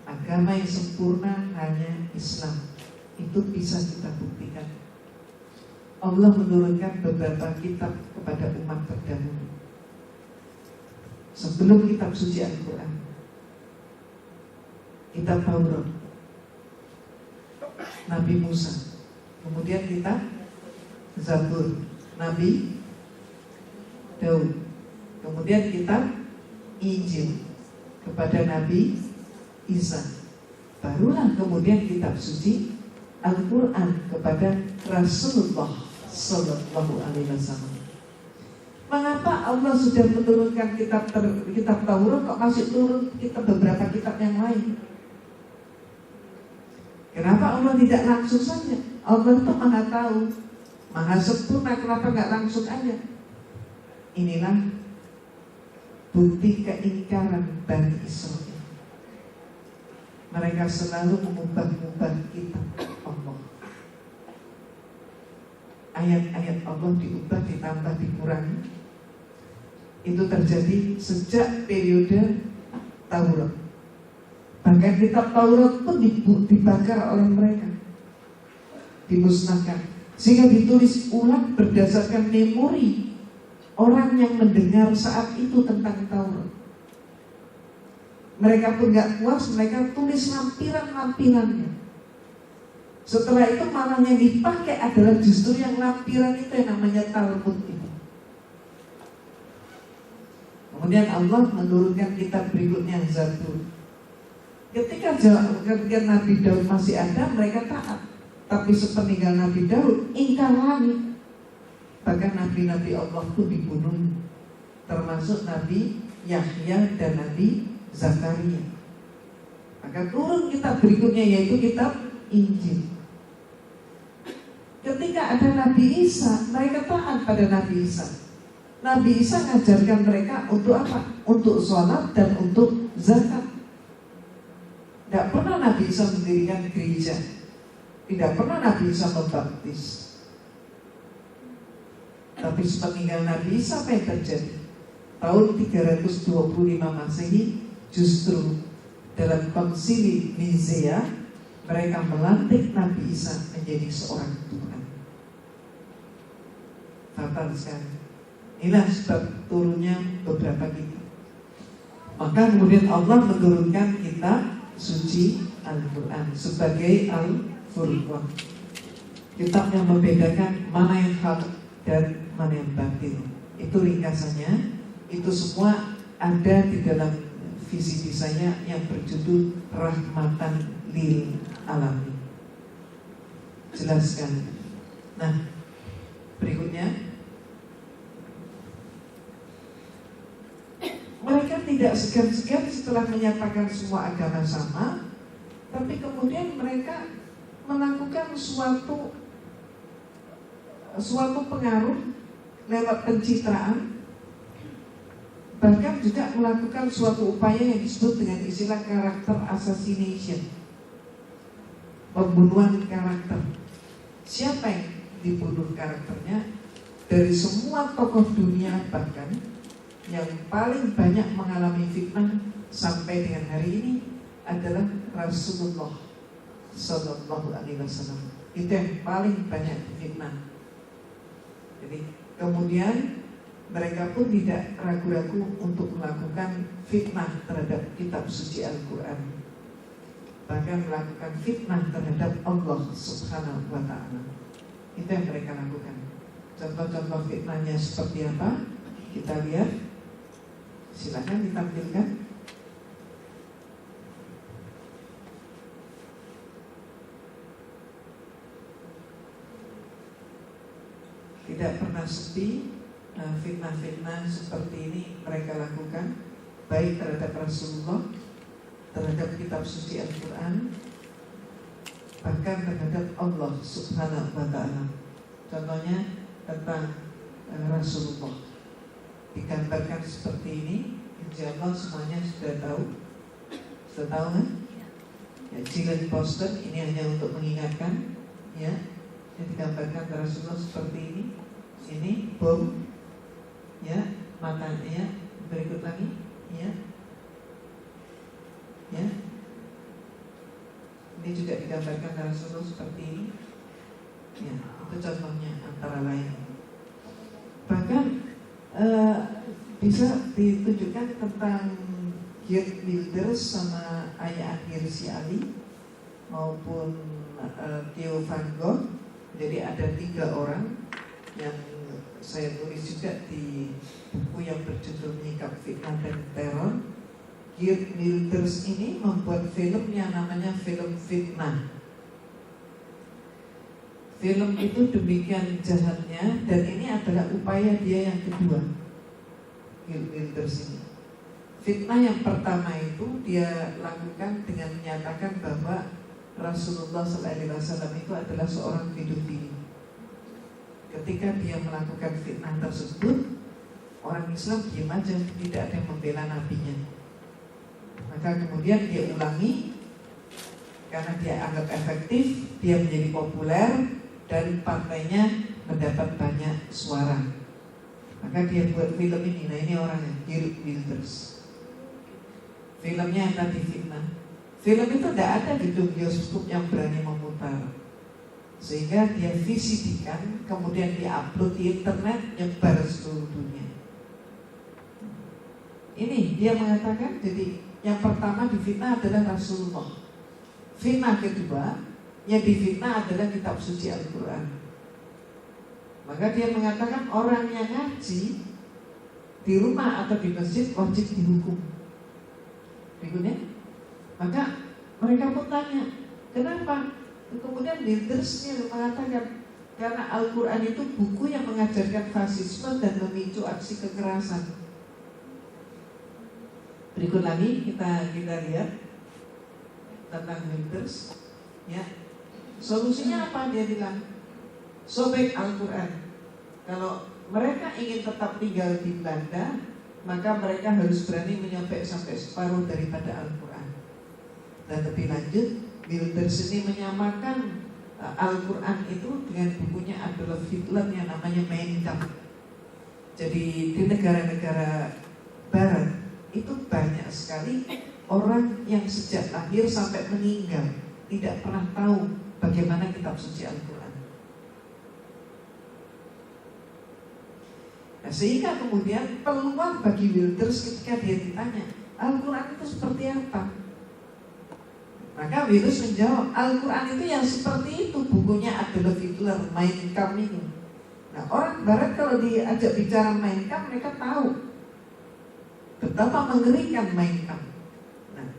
Agama yang sempurna hanya Islam. Itu bisa kita buktikan. Allah menurunkan beberapa kitab kepada umat terdahulu sebelum kitab suci Al-Quran. Kitab Taurat, Nabi Musa. Kemudian kitab Zabur, Nabi Daud. Kemudian kitab Injil kepada Nabi Isa. Barulah kemudian kitab suci Al-Quran kepada Rasulullah Sallallahu Alaihi Wasallam. Mengapa Allah sudah menurunkan kitab Taurat kok masih turun beberapa kitab yang lain? Kenapa Allah tidak langsung saja? Allah itu maha tahu, maha sempurna. Kenapa nggak langsung aja? Inilah bukti keingkaran Bani Israel. Mereka selalu mengubah-ubah kitab Allah. Ayat-ayat Allah diubah, ditambah, dikurangi. Itu terjadi sejak periode Taurat. Bahkan kitab Taurat pun dibakar oleh mereka, dimusnahkan, sehingga ditulis ulang berdasarkan memori orang yang mendengar saat itu tentang Taurat. Mereka pun gak puas, mereka tulis lampiran-lampirannya. Setelah itu malah yang dipakai adalah justru yang lampiran itu yang namanya Talmud itu. Kemudian Allah menurunkan kitab berikutnya, Zabur. Ketika Nabi Daud masih ada, mereka taat. Tapi sepeninggal Nabi Daud, ingkar lagi. Bahkan nabi-nabi Allah pun dibunuh, termasuk Nabi Yahya dan Nabi Zakaria. Maka turun kitab berikutnya, yaitu kitab Injil. Ketika ada Nabi Isa, mereka taat pada Nabi Isa. Nabi Isa mengajarkan mereka untuk apa? Untuk sholat dan untuk zakat. Tidak pernah Nabi Isa mendirikan gereja. Tidak pernah Nabi Isa membaptis. Tapi sepeninggal Nabi Isa, apa yang terjadi? Tahun 325 Masehi, justru dalam konsili Nicea mereka melantik Nabi Isa menjadi seorang Tuhan. Fatal sekali. Inilah sebab turunnya beberapa kitab. Maka kemudian Allah menurunkan kitab suci Al-Quran sebagai Al-Furqan, kitab yang membedakan mana yang hak dan mana yang batil. Itu ringkasannya. Itu semua ada di dalam visi saya yang berjudul Rahmatan lil Alamin. Jelaskan. Nah, berikutnya, mereka tidak segan-segan setelah menyatakan semua agama sama, tapi kemudian mereka melakukan suatu pengaruh lewat pencitraan, bahkan juga melakukan suatu upaya yang disebut dengan istilah karakter assassination, pembunuhan karakter. Siapa yang dibunuh karakternya? Dari semua tokoh dunia, bahkan yang paling banyak mengalami fitnah sampai dengan hari ini adalah Rasulullah Sallallahu Alaihi Wasallam. Itu yang paling banyak difitnah. Jadi kemudian mereka pun tidak ragu-ragu untuk melakukan fitnah terhadap kitab suci Al-Quran, bahkan melakukan fitnah terhadap Allah Subhanahu wa Ta'ala. Itu yang mereka lakukan. Contoh-contoh fitnahnya seperti apa? Kita lihat. Silakan ditampilkan. Tidak pernah sepi fitnah-fitnah seperti ini mereka lakukan, baik terhadap Rasulullah, terhadap kitab suci Al-Quran, bahkan terhadap Allah Subhanahu wa Ta'ala. Contohnya tentang Rasulullah digambarkan seperti ini. Insyaallah semuanya sudah tahu. Sudah tahu kan? Ya, jilid poster ini hanya untuk mengingatkan, ya. Yang digambarkan Rasulullah seperti ini. Ini bom, ya, matanya. Berikut lagi, ya. Ya. Ini juga digambarkan Rasulullah seperti ini. Ya, itu contohnya antara lain. Bahkan bisa ditunjukkan tentang Geert Wilders sama ayah akhir si Ali maupun Theo van Gogh. Jadi ada 3 orang yang saya tulis juga di buku yang berjudul Menyikap Fitnah dan Teror. Geert Wilders ini membuat film yang namanya film fitnah. Film itu demikian jahatnya, dan ini adalah upaya dia yang kedua. Geert Wilders ini, fitnah yang pertama itu dia lakukan dengan menyatakan bahwa Rasulullah SAW itu adalah seorang pedofil. Ketika dia melakukan fitnah tersebut, orang Islam diam aja, tidak ada yang membela nabinya. Maka kemudian dia ulangi, karena dia anggap efektif, dia menjadi populer, dan partainya mendapat banyak suara. Maka dia buat film ini. Nah, ini orangnya, Geert Wilders. Filmnya yang tadi fitnah. Film itu tidak ada di bioskop yang berani memutar, sehingga dia VCD-kan, kemudian diupload di internet, nyebar seluruh dunia. Ini dia mengatakan, jadi yang pertama difitnah adalah Rasulullah. Fitnah kedua yang difitnah adalah kitab suci Al-Quran. Maka dia mengatakan orang yang ngaji di rumah atau di masjid wajib dihukum. Berikutnya, maka mereka pun tanya, kenapa? Kemudian Wildersnya mengatakan, karena Al-Quran itu buku yang mengajarkan fasisme dan memicu aksi kekerasan. Berikut lagi kita lihat tentang Wilders, ya. Solusinya apa? Dia bilang, sobek Al-Quran. Kalau mereka ingin tetap tinggal di Belanda, maka mereka harus berani menyobek sampai separuh daripada Al-Quran. Dan lebih lanjut, Wilders ini menyamakan Al-Quran itu dengan bukunya Adolf Hitler yang namanya Mein Kampf. Jadi di negara-negara Barat itu banyak sekali orang yang sejak lahir sampai meninggal tidak pernah tahu bagaimana kitab suci Al-Quran. Nah, sehingga kemudian peluang bagi Wilders ketika dia ditanya, Al-Quran itu seperti apa? Maka Wilders menjawab, Al-Quran itu yang seperti itu, bukunya Adolf Hitler, Mein Kampf itu. Nah, orang Barat kalau diajak bicara Mein Kampf, mereka tahu betapa mengerikan Mein Kampf. Nah,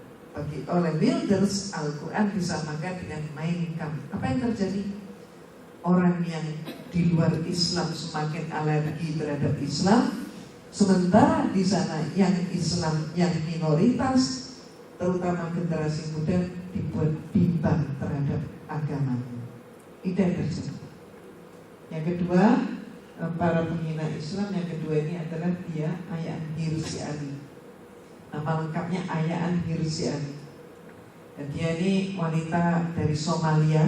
oleh Wilders, Al-Quran disamakan dengan Mein Kampf. Apa yang terjadi? orang yang di luar Islam semakin alergi terhadap Islam, sementara di sana yang Islam yang minoritas, terutama generasi muda, dibuat bimbang terhadap agama. Itu yang terjadi. Yang kedua, para penghina Islam yang kedua ini adalah dia Ayaan Hirsi Ali. Nama lengkapnya Ayaan Hirsi Ali. Dan dia ini wanita dari Somalia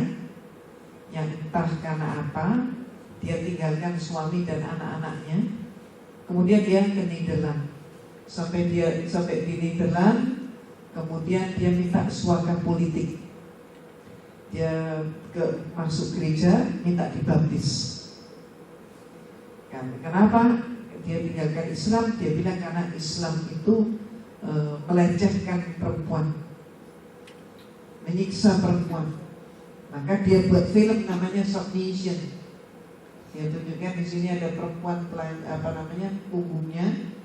yang entah karena apa dia tinggalkan suami dan anak-anaknya. Kemudian dia ke Nederland. Sampai di Nederland, kemudian dia minta suaka politik. Dia masuk gereja minta dibaptis. Kenapa dia tinggalkan Islam? Dia bilang karena Islam itu melecehkan perempuan, menyiksa perempuan. Maka dia buat film namanya Submission. Dia tunjukkan di sini ada perempuan punggungnya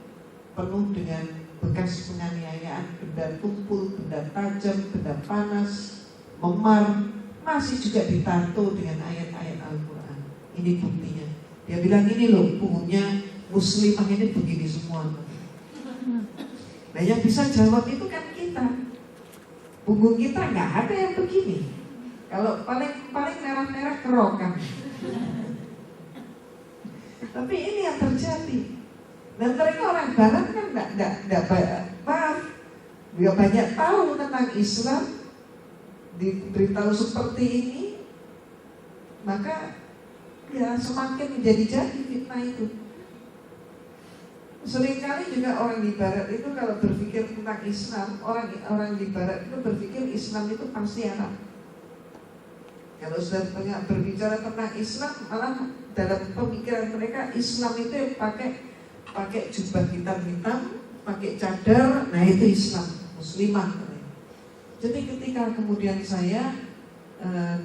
penuh dengan bekas penganiayaan, benda tumpul, benda tajam, benda panas, memar, masih juga ditato dengan ayat-ayat Al-Quran. Ini buktinya. Dia bilang ini loh, punggungnya muslimah ini begini semua. Nah yang bisa jawab itu kan kita. Punggung kita nggak ada yang begini. Kalau paling merah-merah kerokan. Tapi ini yang terjadi. Dan mereka orang Barat kan nggak banyak tahu tentang Islam, diberitahu seperti ini, maka ya semakin menjadi-jadi fitnah itu. Seringkali juga orang di Barat itu kalau berpikir tentang Islam, orang di Barat itu berpikir Islam itu pasti Arab. Kalau sudah berbicara tentang Islam, malah dalam pemikiran mereka Islam itu yang pakai jubah hitam-hitam, pakai cadar, nah itu Islam, muslimah. Jadi ketika kemudian saya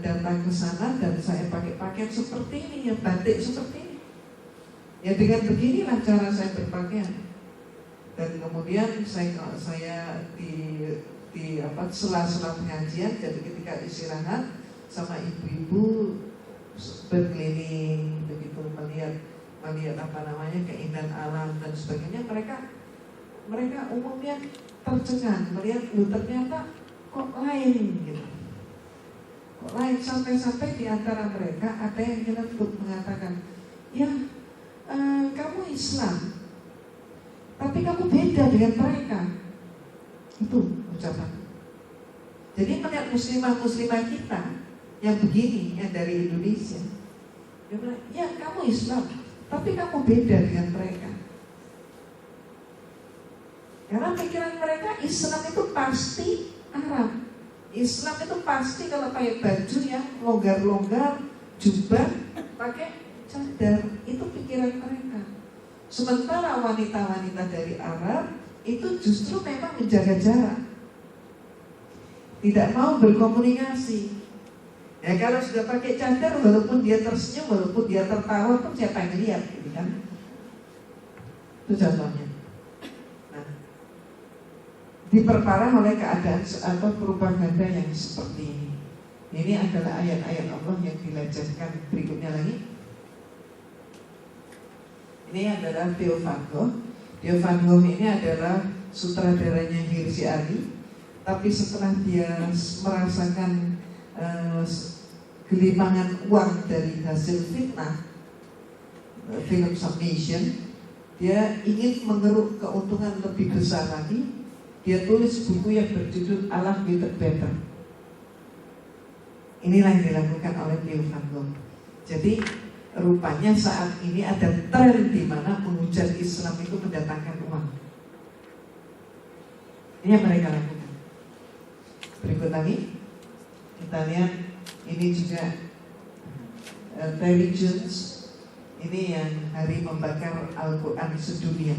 datang ke sana dan saya pakai pakaian seperti ini, ya batik seperti ini, ya dengan beginilah cara saya berpakaian. Dan kemudian saya di sela-sela pengajian, jadi ketika istirahat sama ibu-ibu berkeliling begitu melihat keindahan alam dan sebagainya, mereka umumnya tercengang melihat ternyata kok lain gitu. Kok lain, sampai di antara mereka ada yang nyeletuk mengatakan, ya kamu Islam, tapi kamu beda dengan mereka. Itu ucapan. Jadi melihat muslimah kita yang begini, yang dari Indonesia, dia bilang, ya kamu Islam, tapi kamu beda dengan mereka. Karena pikiran mereka Islam itu pasti Arab. Islam itu pasti kalau pakai baju yang longgar-longgar, jubah, pakai cadar, itu pikiran mereka. Sementara wanita-wanita dari Arab itu justru memang menjaga jarak, tidak mau berkomunikasi. Ya kalau sudah pakai cadar, walaupun dia tersenyum, walaupun dia tertawa pun siapa yang lihat, gitu kan? Itu contohnya. Nah, diperparah oleh keadaan atau propaganda yang seperti ini. Ini adalah ayat-ayat Allah yang dilecehkan. Berikutnya lagi. Ini adalah Theo Van Gogh. Theo Van Gogh ini adalah sutradaranya Hirsi Ali. Tapi setelah dia merasakan gelimangan uang dari hasil fitnah film Submission, dia ingin mengeruk keuntungan lebih besar lagi. Dia tulis buku yang berjudul Allah Will Better. Inilah yang dilakukan oleh Theo Van Gogh. Jadi rupanya saat ini ada tren di mana menghujat Islam itu mendatangkan uang. Ini yang mereka lakukan. Berikut lagi kita lihat, ini juga Terry Jones. Ini yang hari membakar Al-Quran sedunia.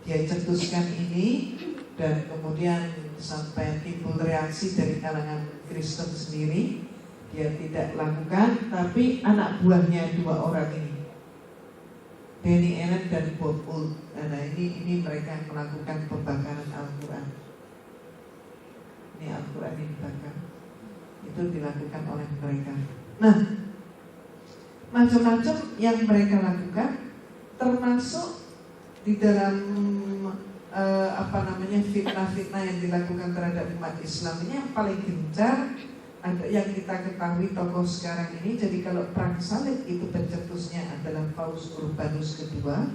Dia cetuskan ini dan kemudian sampai timbul reaksi dari kalangan Kristen sendiri. Dia tidak lakukan, tapi anak buahnya dua orang ini, Danny Allen dan Bob Wood. Nah ini mereka yang melakukan pembakaran Al-Quran. Ini Al-Quran yang dibakar, itu dilakukan oleh mereka. Nah, macam-macam yang mereka lakukan, termasuk di dalam fitnah-fitnah yang dilakukan terhadap umat Islam ini yang paling gencar ada yang kita ketahui tokoh sekarang ini. Jadi kalau perang salib itu pencetusnya adalah Paus Urbanus kedua,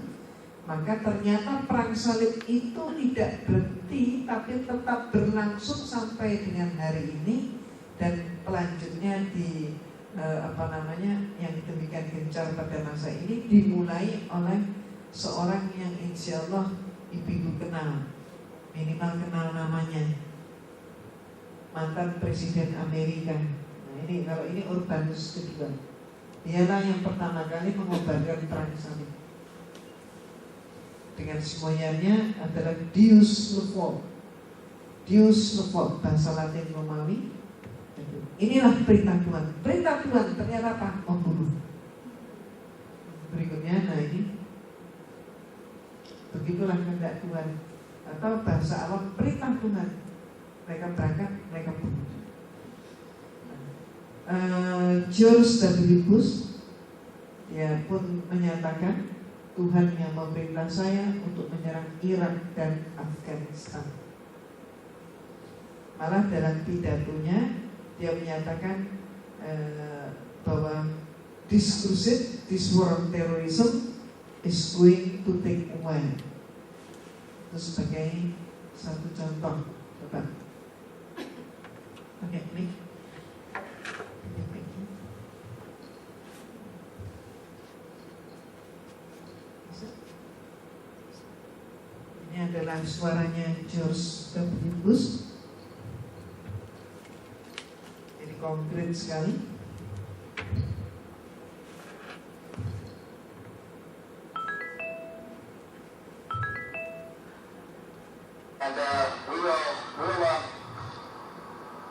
maka ternyata perang salib itu tidak berhenti tapi tetap berlangsung sampai dengan hari ini, dan pelanjutnya di yang demikian gencar pada masa ini dimulai oleh seorang yang insya Allah ibu kenal, minimal kenal namanya, mantan Presiden Amerika. Nah ini kalau ini Urbanus kedua, dialah yang pertama kali mengobarkan perang salib. Dengan semuanya adalah Deus Levo. Deus Levo bahasa Latin Romawi. Inilah perintah Tuhan. Perintah Tuhan ternyata apa? Membunuh. Berikutnya, nah ini begitulah kehendak Tuhan, atau bahasa awam perintah Tuhan. Mereka berangkat, mereka bunuh. George W. Bush dia pun menyatakan Tuhan yang memerintah saya untuk menyerang Irak dan Afghanistan. Malah dalam pidatonya dia menyatakan bahwa this crusade, this war on terrorism is going to take a while. Itu sebagai satu contoh. Coba pakai mic. Ini adalah suaranya George W. Bush. Jadi konkret sekali. And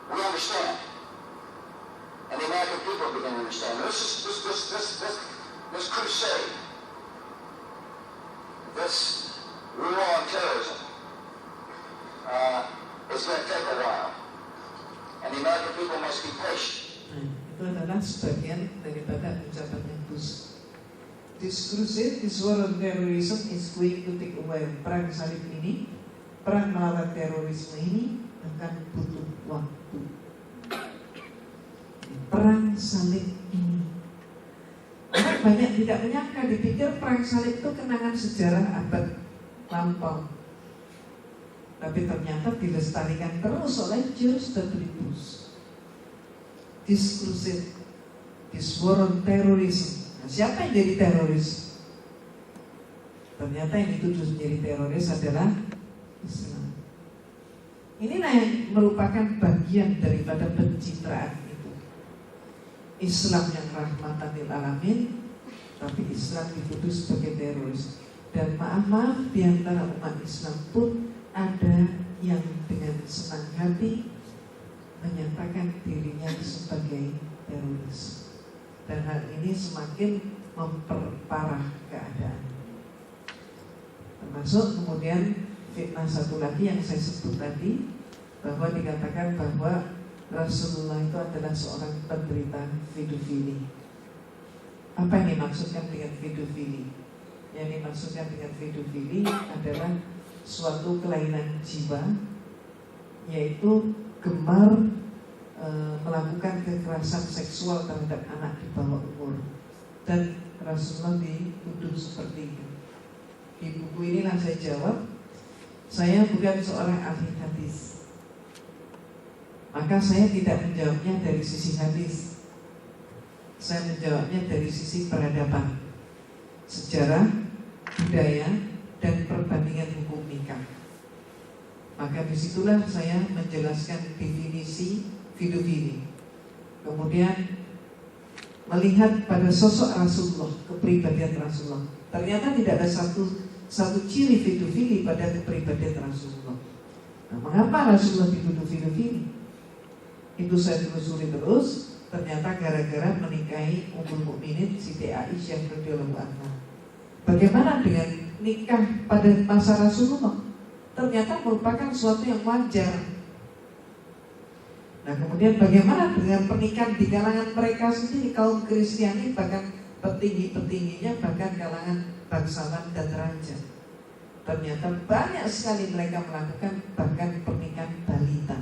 we understand, and the American people begin to understand. This crusade, this war on terrorism, is going to take a while, and the American people must be patient. Itu adalah sebagian daripada ucapannya Bush. This crusade, this war on terrorism is going to take a while. Perang salib ini, perang melawan terorisme ini akan butuh waktu. Perang salib ini, orang banyak tidak menyangka, dipikir perang salib itu kenangan sejarah abad lampau, tapi ternyata dilestarikan terus oleh George W. Bush. This crusade, this war on terrorism. Nah, siapa yang jadi teroris? Ternyata yang dituduh menjadi teroris adalah Islam. Inilah yang merupakan bagian daripada pencitraan itu. Islam yang rahmatan lil alamin, tapi Islam dituduh sebagai teroris. Dan maaf di antara umat Islam pun ada yang dengan senang hati menyatakan dirinya sebagai teroris. Dan hal ini semakin memperparah keadaan. Termasuk kemudian fitnah satu lagi yang saya sebut tadi, bahwa dikatakan bahwa Rasulullah itu adalah seorang penderita pedofili. Apa yang dimaksudkan dengan pedofili? Yang dimaksudkan dengan pedofili adalah suatu kelainan jiwa, yaitu gemar melakukan kekerasan seksual terhadap anak di bawah umur. Dan Rasulullah dituduh seperti itu. Di buku inilah saya jawab, saya bukan seorang ahli hadis, maka saya tidak menjawabnya dari sisi hadis. Saya menjawabnya dari sisi peradaban, sejarah, budaya, dan perbandingan hukum nikah. Maka disitulah saya menjelaskan definisi pedofili. Kemudian melihat pada sosok Rasulullah, kepribadian Rasulullah. Ternyata tidak ada satu ciri pedofili pada kepribadian Rasulullah. Nah, mengapa Rasulullah dituduh pedofili? Itu saya telusuri terus. Ternyata gara-gara menikahi Ummul Mukminin Siti Aisyah radhiyallahu anha. Bagaimana dengan nikah pada masa Rasulullah? Ternyata merupakan suatu yang wajar. Nah kemudian bagaimana dengan pernikahan di kalangan mereka sendiri, kaum Kristiani, bahkan petinggi-petingginya, bahkan kalangan bangsawan dan raja. Ternyata banyak sekali mereka melakukan bahkan pernikahan balita.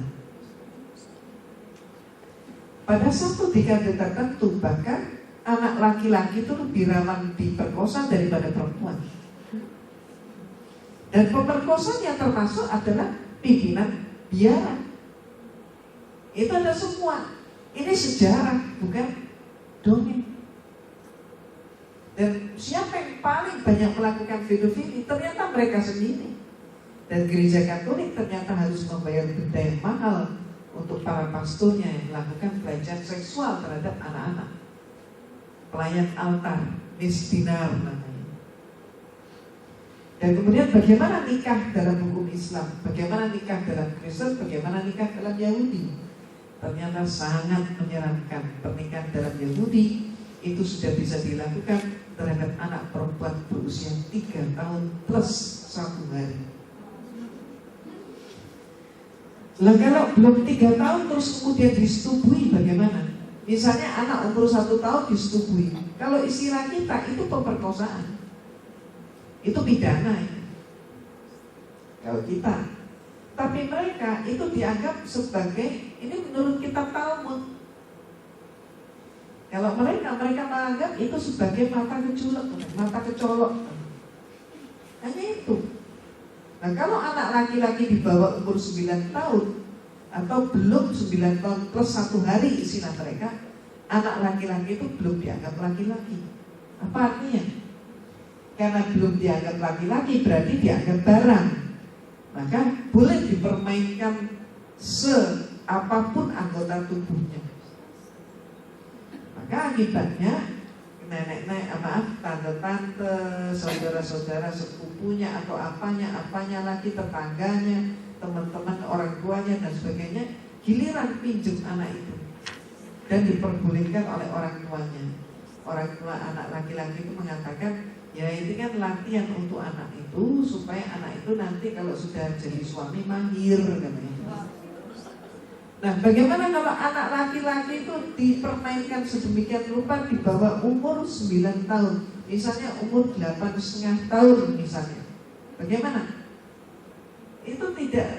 Pada suatu dekade tertentu bahkan anak laki-laki itu lebih rawan diperkosa daripada perempuan. Dan pemerkosaan yang termasuk adalah pimpinan biara. Itu ada semua. Ini sejarah, bukan dongeng. Dan siapa yang paling banyak melakukan pedofili? Ternyata mereka sendiri. Dan gereja Katolik ternyata harus membayar benda yang mahal untuk para pastornya yang melakukan pelecehan seksual terhadap anak-anak. Pelayan altar, misdinar namanya. Dan kemudian bagaimana nikah dalam hukum Islam, bagaimana nikah dalam Kristen, bagaimana nikah dalam Yahudi. Ternyata sangat menyeramkan. Pernikahan dalam Yahudi itu sudah bisa dilakukan terhadap anak perempuan berusia 3 tahun plus 1 hari. Lah kalau belum 3 tahun terus kemudian disetubui bagaimana? Misalnya anak umur 1 tahun disetubui. Kalau istilah kita itu pemerkosaan, itu pidana ya. Kalau kita, tapi mereka itu dianggap sebagai, ini menurut kitab Talmud. Kalau mereka menganggap itu sebagai mata kecolok. Hanya itu. Nah kalau anak laki-laki di bawah umur 9 tahun atau belum 9 tahun plus 1 hari istilah mereka, anak laki-laki itu belum dianggap laki-laki. Apa artinya? Karena belum dianggap laki-laki berarti dianggap barang. Maka boleh dipermainkan seapapun anggota tubuhnya. Maka akibatnya nenek-nenek, tante-tante, saudara-saudara sepupunya atau apanya lagi, tetangganya, teman-teman orang tuanya dan sebagainya, giliran pinjam anak itu dan diperbolehkan oleh orang tuanya. Orang tua anak laki-laki itu mengatakan, ya ini kan latihan untuk anak itu supaya anak itu nanti kalau sudah jadi suami mahir katanya. Nah bagaimana kalau anak laki-laki itu dipermainkan sedemikian rupa di bawah umur 9 tahun, misalnya umur 8,5 tahun misalnya, bagaimana? Itu tidak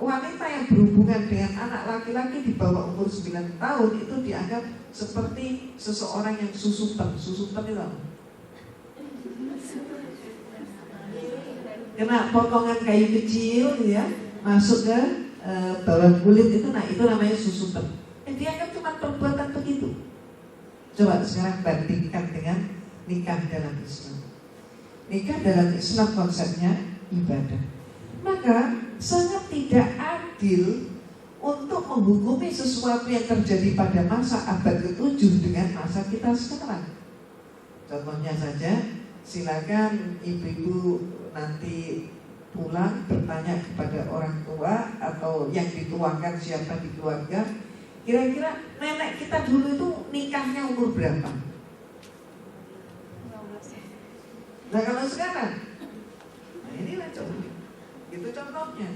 wanita yang berhubungan dengan anak laki-laki di bawah umur 9 tahun itu dianggap seperti seseorang yang susutan itu kena potongan kayu kecil ya, masuk ke bawah kulit itu, nah itu namanya susutan. Dianggap cuma perbuatan begitu. Coba sekarang bandingkan dengan nikah dalam Islam. Nikah dalam Islam konsepnya ibadah. Maka sangat tidak adil untuk menghukumi sesuatu yang terjadi pada masa abad ke-7 dengan masa kita sekarang. Contohnya saja, silakan ibu-ibu nanti pulang bertanya kepada orang tua atau yang dituakan siapa di keluarga, kira-kira nenek kita dulu itu nikahnya umur berapa? Nah kalau sekarang, nah inilah contohnya, itu contohnya.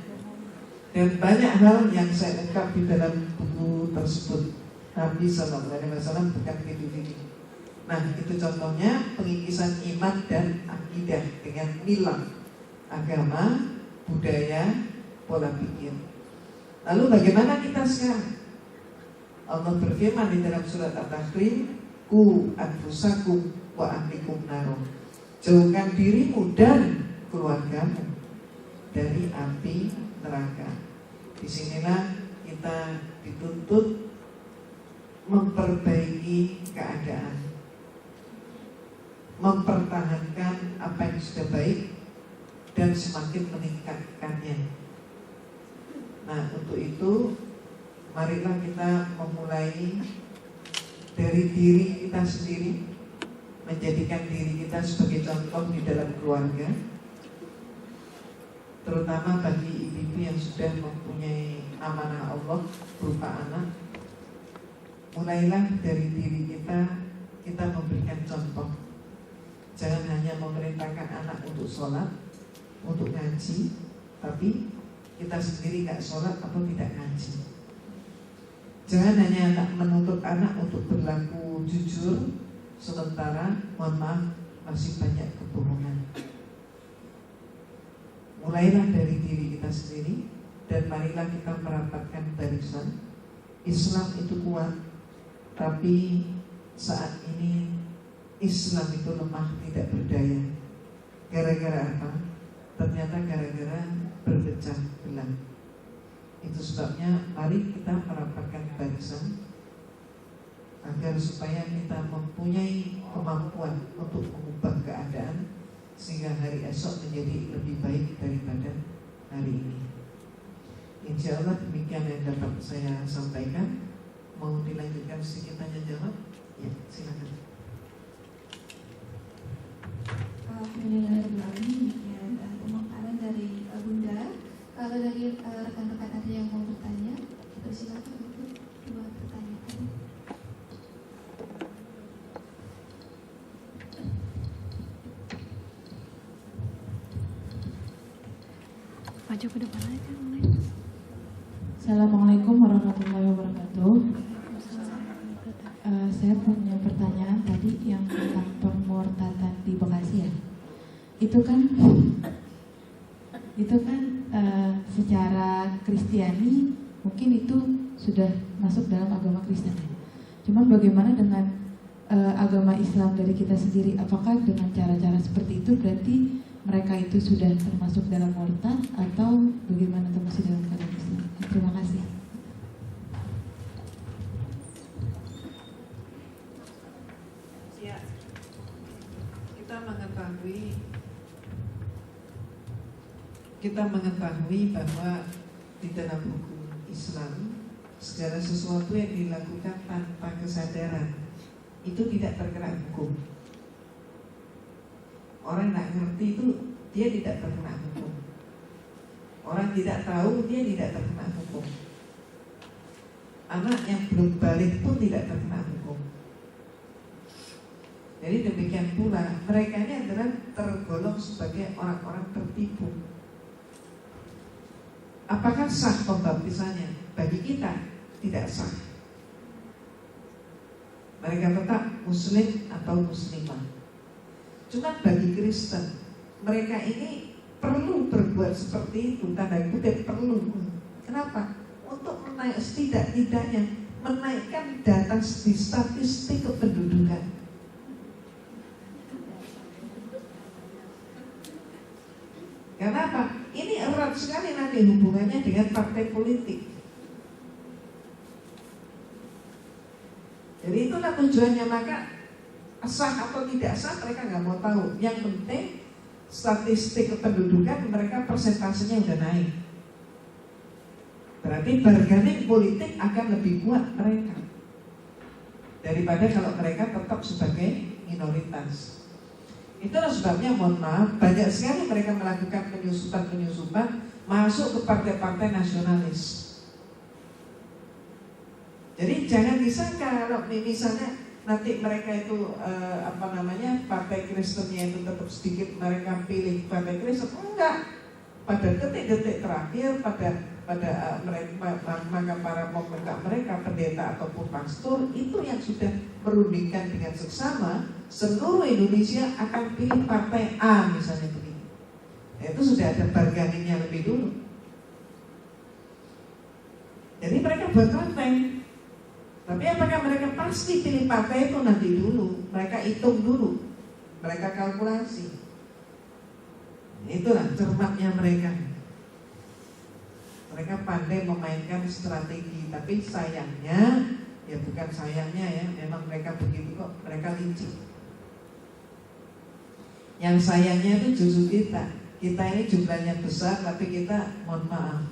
Dan banyak hal yang saya ungkap di dalam buku tersebut. Nabi SAW bukan gitu-gitu. Nah itu contohnya pengikisan iman dan akidah dengan milah, agama, budaya, pola pikir. Lalu bagaimana kita sekarang? Allah berfirman di dalam surat At-Tahrim, ku anfusakum wa ahlikum naro. Jauhkan dirimu dan keluargamu dari api neraka. Disinilah kita dituntut memperbaiki keadaan, mempertahankan apa yang sudah baik dan semakin meningkatkannya. Nah untuk itu marilah kita memulai dari diri kita sendiri, menjadikan diri kita sebagai contoh di dalam keluarga, terutama bagi ibu-ibu yang sudah mempunyai amanah Allah berupa anak. Mulailah dari diri kita memberikan contoh. Jangan hanya memerintahkan anak untuk sholat, untuk ngaji, tapi kita sendiri gak sholat atau tidak ngaji. Jangan hanya menuntut anak untuk berlaku jujur, sementara mohon maaf masih banyak kebohongan. Mulailah dari diri kita sendiri dan marilah kita merapatkan barisan. Islam itu kuat, tapi saat ini Islam itu lemah, tidak berdaya. Gara-gara apa? Ternyata gara-gara berpecah belah. Itu sebabnya mari kita merapatkan barisan agar supaya kita mempunyai kemampuan untuk mengubah keadaan sehingga hari esok menjadi lebih baik daripada hari ini. Insya Allah demikian yang dapat saya sampaikan. Mau dilanjutkan sedikit tanya jawab? Ya, silakan. Alhamdulillahirrahmanirrahim. Pemaparan dari Bunda. Kalau dari rekan-rekan ada yang mau bertanya, silakan untuk dua pertanyaan. Maju ke depan aja. Assalamualaikum warahmatullahi wabarakatuh. Saya punya pertanyaan tadi yang tentang pemurtadan di Bekasi ya. Itu kan secara Kristiani mungkin itu sudah masuk dalam agama Kristen. Cuman bagaimana dengan agama Islam dari kita sendiri? Apakah dengan cara-cara seperti itu berarti mereka itu sudah termasuk dalam murtad atau bagaimana, atau masih dalam keadaan Islam? Terima kasih. Ya, kita mengetahui bahwa di dalam hukum Islam segala sesuatu yang dilakukan tanpa kesadaran itu tidak terkena hukum. Orang tidak ngerti itu dia tidak terkena hukum. Orang tidak tahu dia tidak terkena hukum. Anak yang belum balik pun tidak terkena hukum. Jadi demikian pula mereka ini adalah tergolong sebagai orang-orang tertipu. Apakah sah pembaptisannya? Bagi kita tidak sah. Mereka tetap muslim atau muslimah. Cuma bagi Kristen, mereka ini perlu berbuat seperti itu, tanda kutip perlu. Kenapa? Untuk menaik setidak-tidaknya menaikkan data di statistik kependudukan. Kenapa? Ini erat sekali nanti hubungannya dengan partai politik. Jadi itulah tujuannya, maka sah atau tidak sah mereka nggak mau tahu. Yang penting statistik kependudukan mereka persentasenya udah naik. Berarti bargaining politik akan lebih kuat mereka daripada kalau mereka tetap sebagai minoritas. Itulah sebabnya mohon maaf banyak sekali mereka melakukan penyusupan masuk ke partai-partai nasionalis. Jadi jangan disangka kalau misalnya nanti mereka itu partai Kristennya itu tetap sedikit mereka pilih partai Kristen. Enggak. Pada detik-detik terakhir pada maka para pemerintah mereka, pendeta ataupun pastor itu yang sudah merundingkan dengan seksama, seluruh Indonesia akan pilih partai A misalnya begitu. Itu sudah ada bargainingnya lebih dulu. Jadi mereka buat partai. Tapi apakah mereka pasti pilih partai itu nanti dulu? Mereka hitung dulu, mereka kalkulasi. Itulah cermatnya mereka. Mereka pandai memainkan strategi. Tapi sayangnya, ya bukan sayangnya ya, memang mereka begitu kok, mereka licik. Yang sayangnya itu justru kita. Kita ini jumlahnya besar, tapi kita mohon maaf,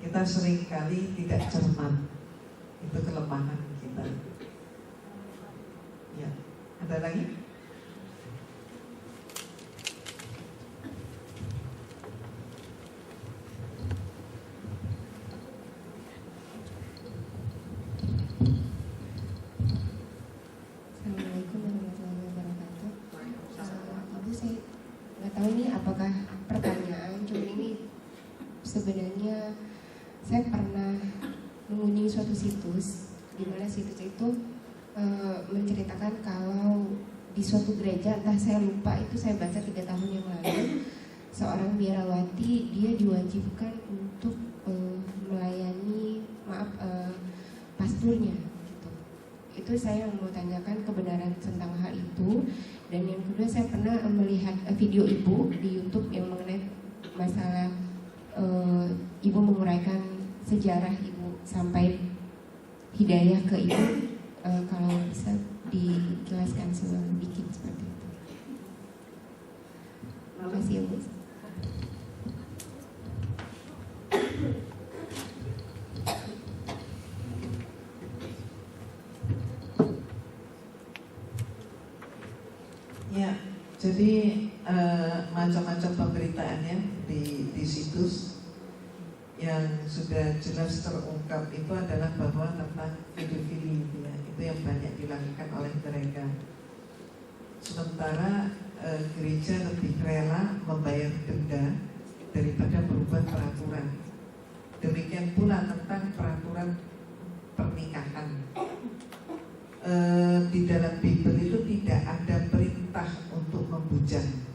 kita seringkali tidak cermat. Itu kelemahan kita. Ya, ada lagi? Assalamualaikum warahmatullahi wabarakatuh. Ibu, saya nggak tahu ini apakah pertanyaan, cuma ini sebenarnya saya pernah mengunjungi suatu situs di mana situs itu menceritakan kalau di suatu gereja, entah saya lupa, itu saya baca 3 tahun yang lalu, seorang biarawati dia diwajibkan untuk melayani pasturnya gitu. Itu saya mau tanyakan kebenaran tentang hal itu. Dan yang kedua, saya pernah melihat video ibu di YouTube yang mengenai masalah ibu menguraikan sejarah ibu sampai hidayah ke ibu. Kalau bisa dijelaskan sedikit seperti itu. Terima kasih ya Bu. Ya, jadi macam-macam pemberitaannya di situs yang sudah jelas terungkap itu adalah bahwa tentang pedofili ya, itu yang banyak dilakukan oleh mereka. Sementara gereja lebih rela membayar denda daripada berubah peraturan. Demikian pula tentang peraturan pernikahan. Di dalam Bible itu tidak ada perintah untuk membujang.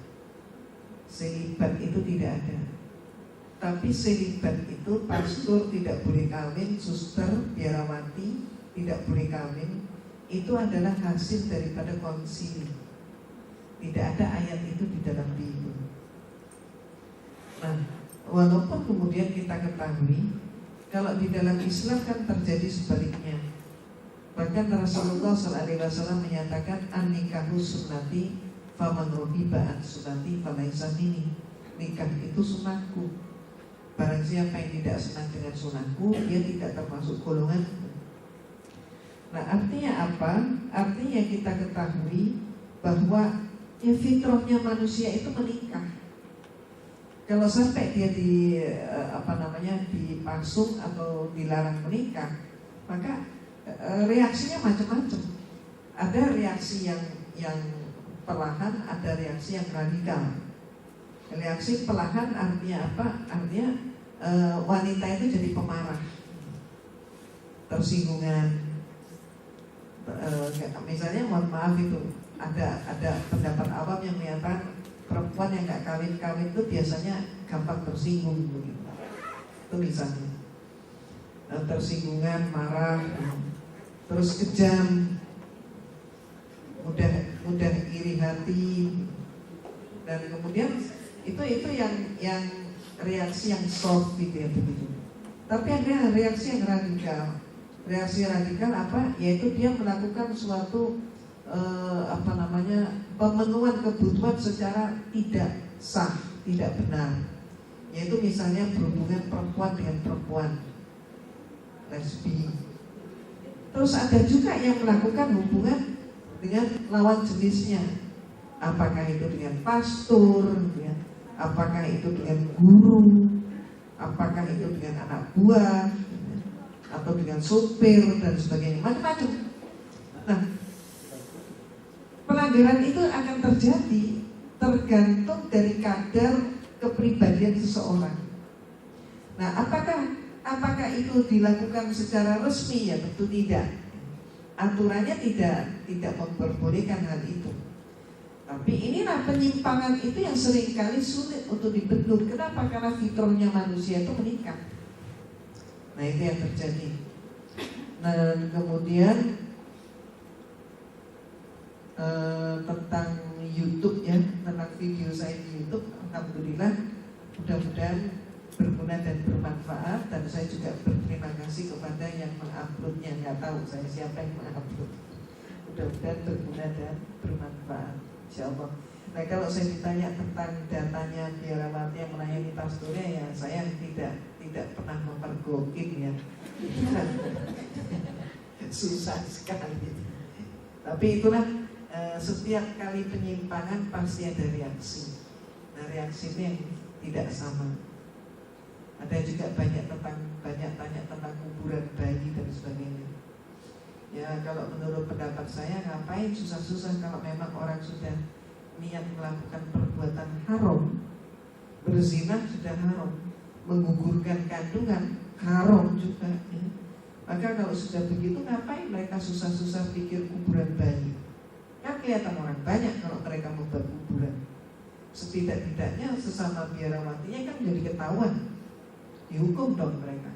Selibat itu tidak ada. Tapi selibat itu pastor tidak boleh kawin, suster, biarawati tidak boleh kawin. Itu adalah hasil daripada konsili. Tidak ada ayat itu di dalam Bible. Nah, walaupun kemudian kita ketahui kalau di dalam Islam kan terjadi sebaliknya. Bahkan Rasulullah SAW menyatakan an-nikahu sunnati faman raghiba an sunnati falaysa minni. Nikah itu sunnahku. Barang siapa yang tidak senang dengan sunnahku, dia tidak termasuk golongan. Nah, artinya apa? Artinya kita ketahui bahwa ya fitrahnya manusia itu menikah. Kalau sampai dia dipasung atau dilarang menikah, maka reaksinya macam-macam. Ada reaksi yang perlahan, ada reaksi yang radikal. Reaksi perlahan artinya apa? Artinya wanita itu jadi pemarah, tersinggungan. Misalnya, mohon maaf itu ada pendapat awam yang menyatakan perempuan yang nggak kawin-kawin itu biasanya gampang tersinggung begitu. Itu misalnya tersinggungan, marah, terus kejam, mudah iri hati, dan kemudian itu yang reaksi yang soft gitu ya begitu. Tapi ada reaksi yang radikal. Reaksi radikal apa? Yaitu dia melakukan suatu pemenuhan kebutuhan secara tidak sah, tidak benar. Yaitu misalnya berhubungan perempuan dengan perempuan, lesbi. Terus ada juga yang melakukan hubungan dengan lawan jenisnya. Apakah itu dengan pastor, ya? Apakah itu dengan guru, apakah itu dengan anak buah, atau dengan supir dan sebagainya, macam-macam. Nah, pelanggaran itu akan terjadi tergantung dari kadar kepribadian seseorang. Nah, apakah itu dilakukan secara resmi? Ya tentu tidak. Aturannya tidak memperbolehkan hal itu. Tapi inilah penyimpangan itu yang seringkali sulit untuk dibendung. Kenapa? Karena fitrahnya manusia itu menikah. Nah, itu yang terjadi. Nah, kemudian tentang YouTube ya, tentang video saya di YouTube, alhamdulillah, mudah-mudahan berguna dan bermanfaat. Dan saya juga berterima kasih kepada yang menguploadnya. Nggak tahu saya siapa yang mengupload. Mudah-mudahan berguna dan bermanfaat, insyaallah. Nah, kalau saya ditanya tentang datanya biarawati yang melayani pastornya, ya saya tidak pernah mempergokin ya. Susah sekali. Tapi itulah, setiap kali penyimpangan pasti ada reaksi. Nah, reaksi itu yang tidak sama. Ada juga banyak tanya tentang kuburan bayi dan sebagainya. Ya, kalau menurut pendapat saya, ngapain susah-susah kalau memang orang sudah niat melakukan perbuatan haram. Berzina sudah haram, menggugurkan kandungan haram juga ya. Maka kalau sudah begitu, ngapain mereka susah-susah pikir kuburan bayi? Kan kelihatan orang banyak kalau mereka membuat kuburan. Setidak-tidaknya sesama biarawatinya kan jadi ketahuan, dihukum dong mereka.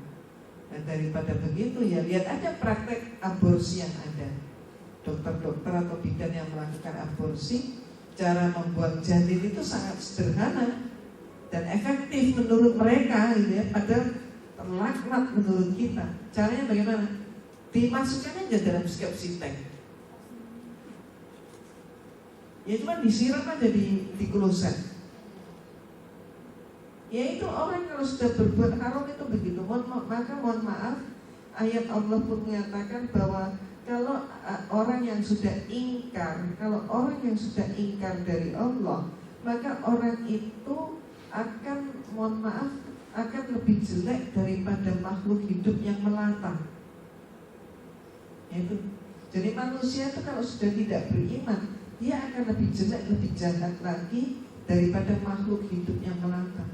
Dan daripada begitu ya lihat aja praktek aborsi yang ada. Dokter-dokter atau bidan yang melakukan aborsi, cara membuang janin itu sangat sederhana dan efektif menurut mereka gitu ya, padahal terlaknat menurut kita. Caranya bagaimana? Dimasukkan aja dalam septic tank. Ya cuma disiram aja di kloset. Ya itu orang kalau sudah berbuat haram itu begitu. Maka mohon maaf, ayat Allah pun mengatakan bahwa kalau orang yang sudah ingkar, kalau orang yang sudah ingkar dari Allah, maka orang itu akan, mohon maaf, akan lebih jelek daripada makhluk hidup yang melata. Itu. Jadi manusia itu kalau sudah tidak beriman, dia akan lebih jelek, lebih jahat lagi daripada makhluk hidup yang melata.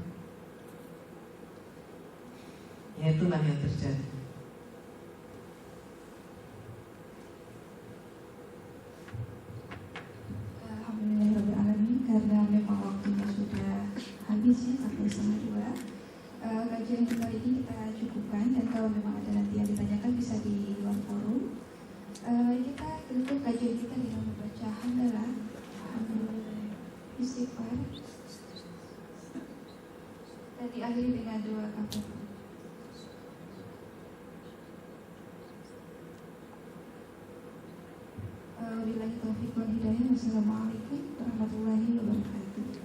Ya itulah yang terjadi. Alhamdulillahirrahmanirrahim. Karena memang waktunya sudah habis ya, sampai 1:30. Kajian kali ini kita cukupkan, dan kalau memang ada nanti yang ditanyakan bisa di luar forum. Kita tutup kajian kita dengan membaca hamdalah, istighfar, dan diakhiri dengan doa kafaraah. Wabillahi taufiq wal hidayah. Wassalamualaikum warahmatullahi wabarakatuh.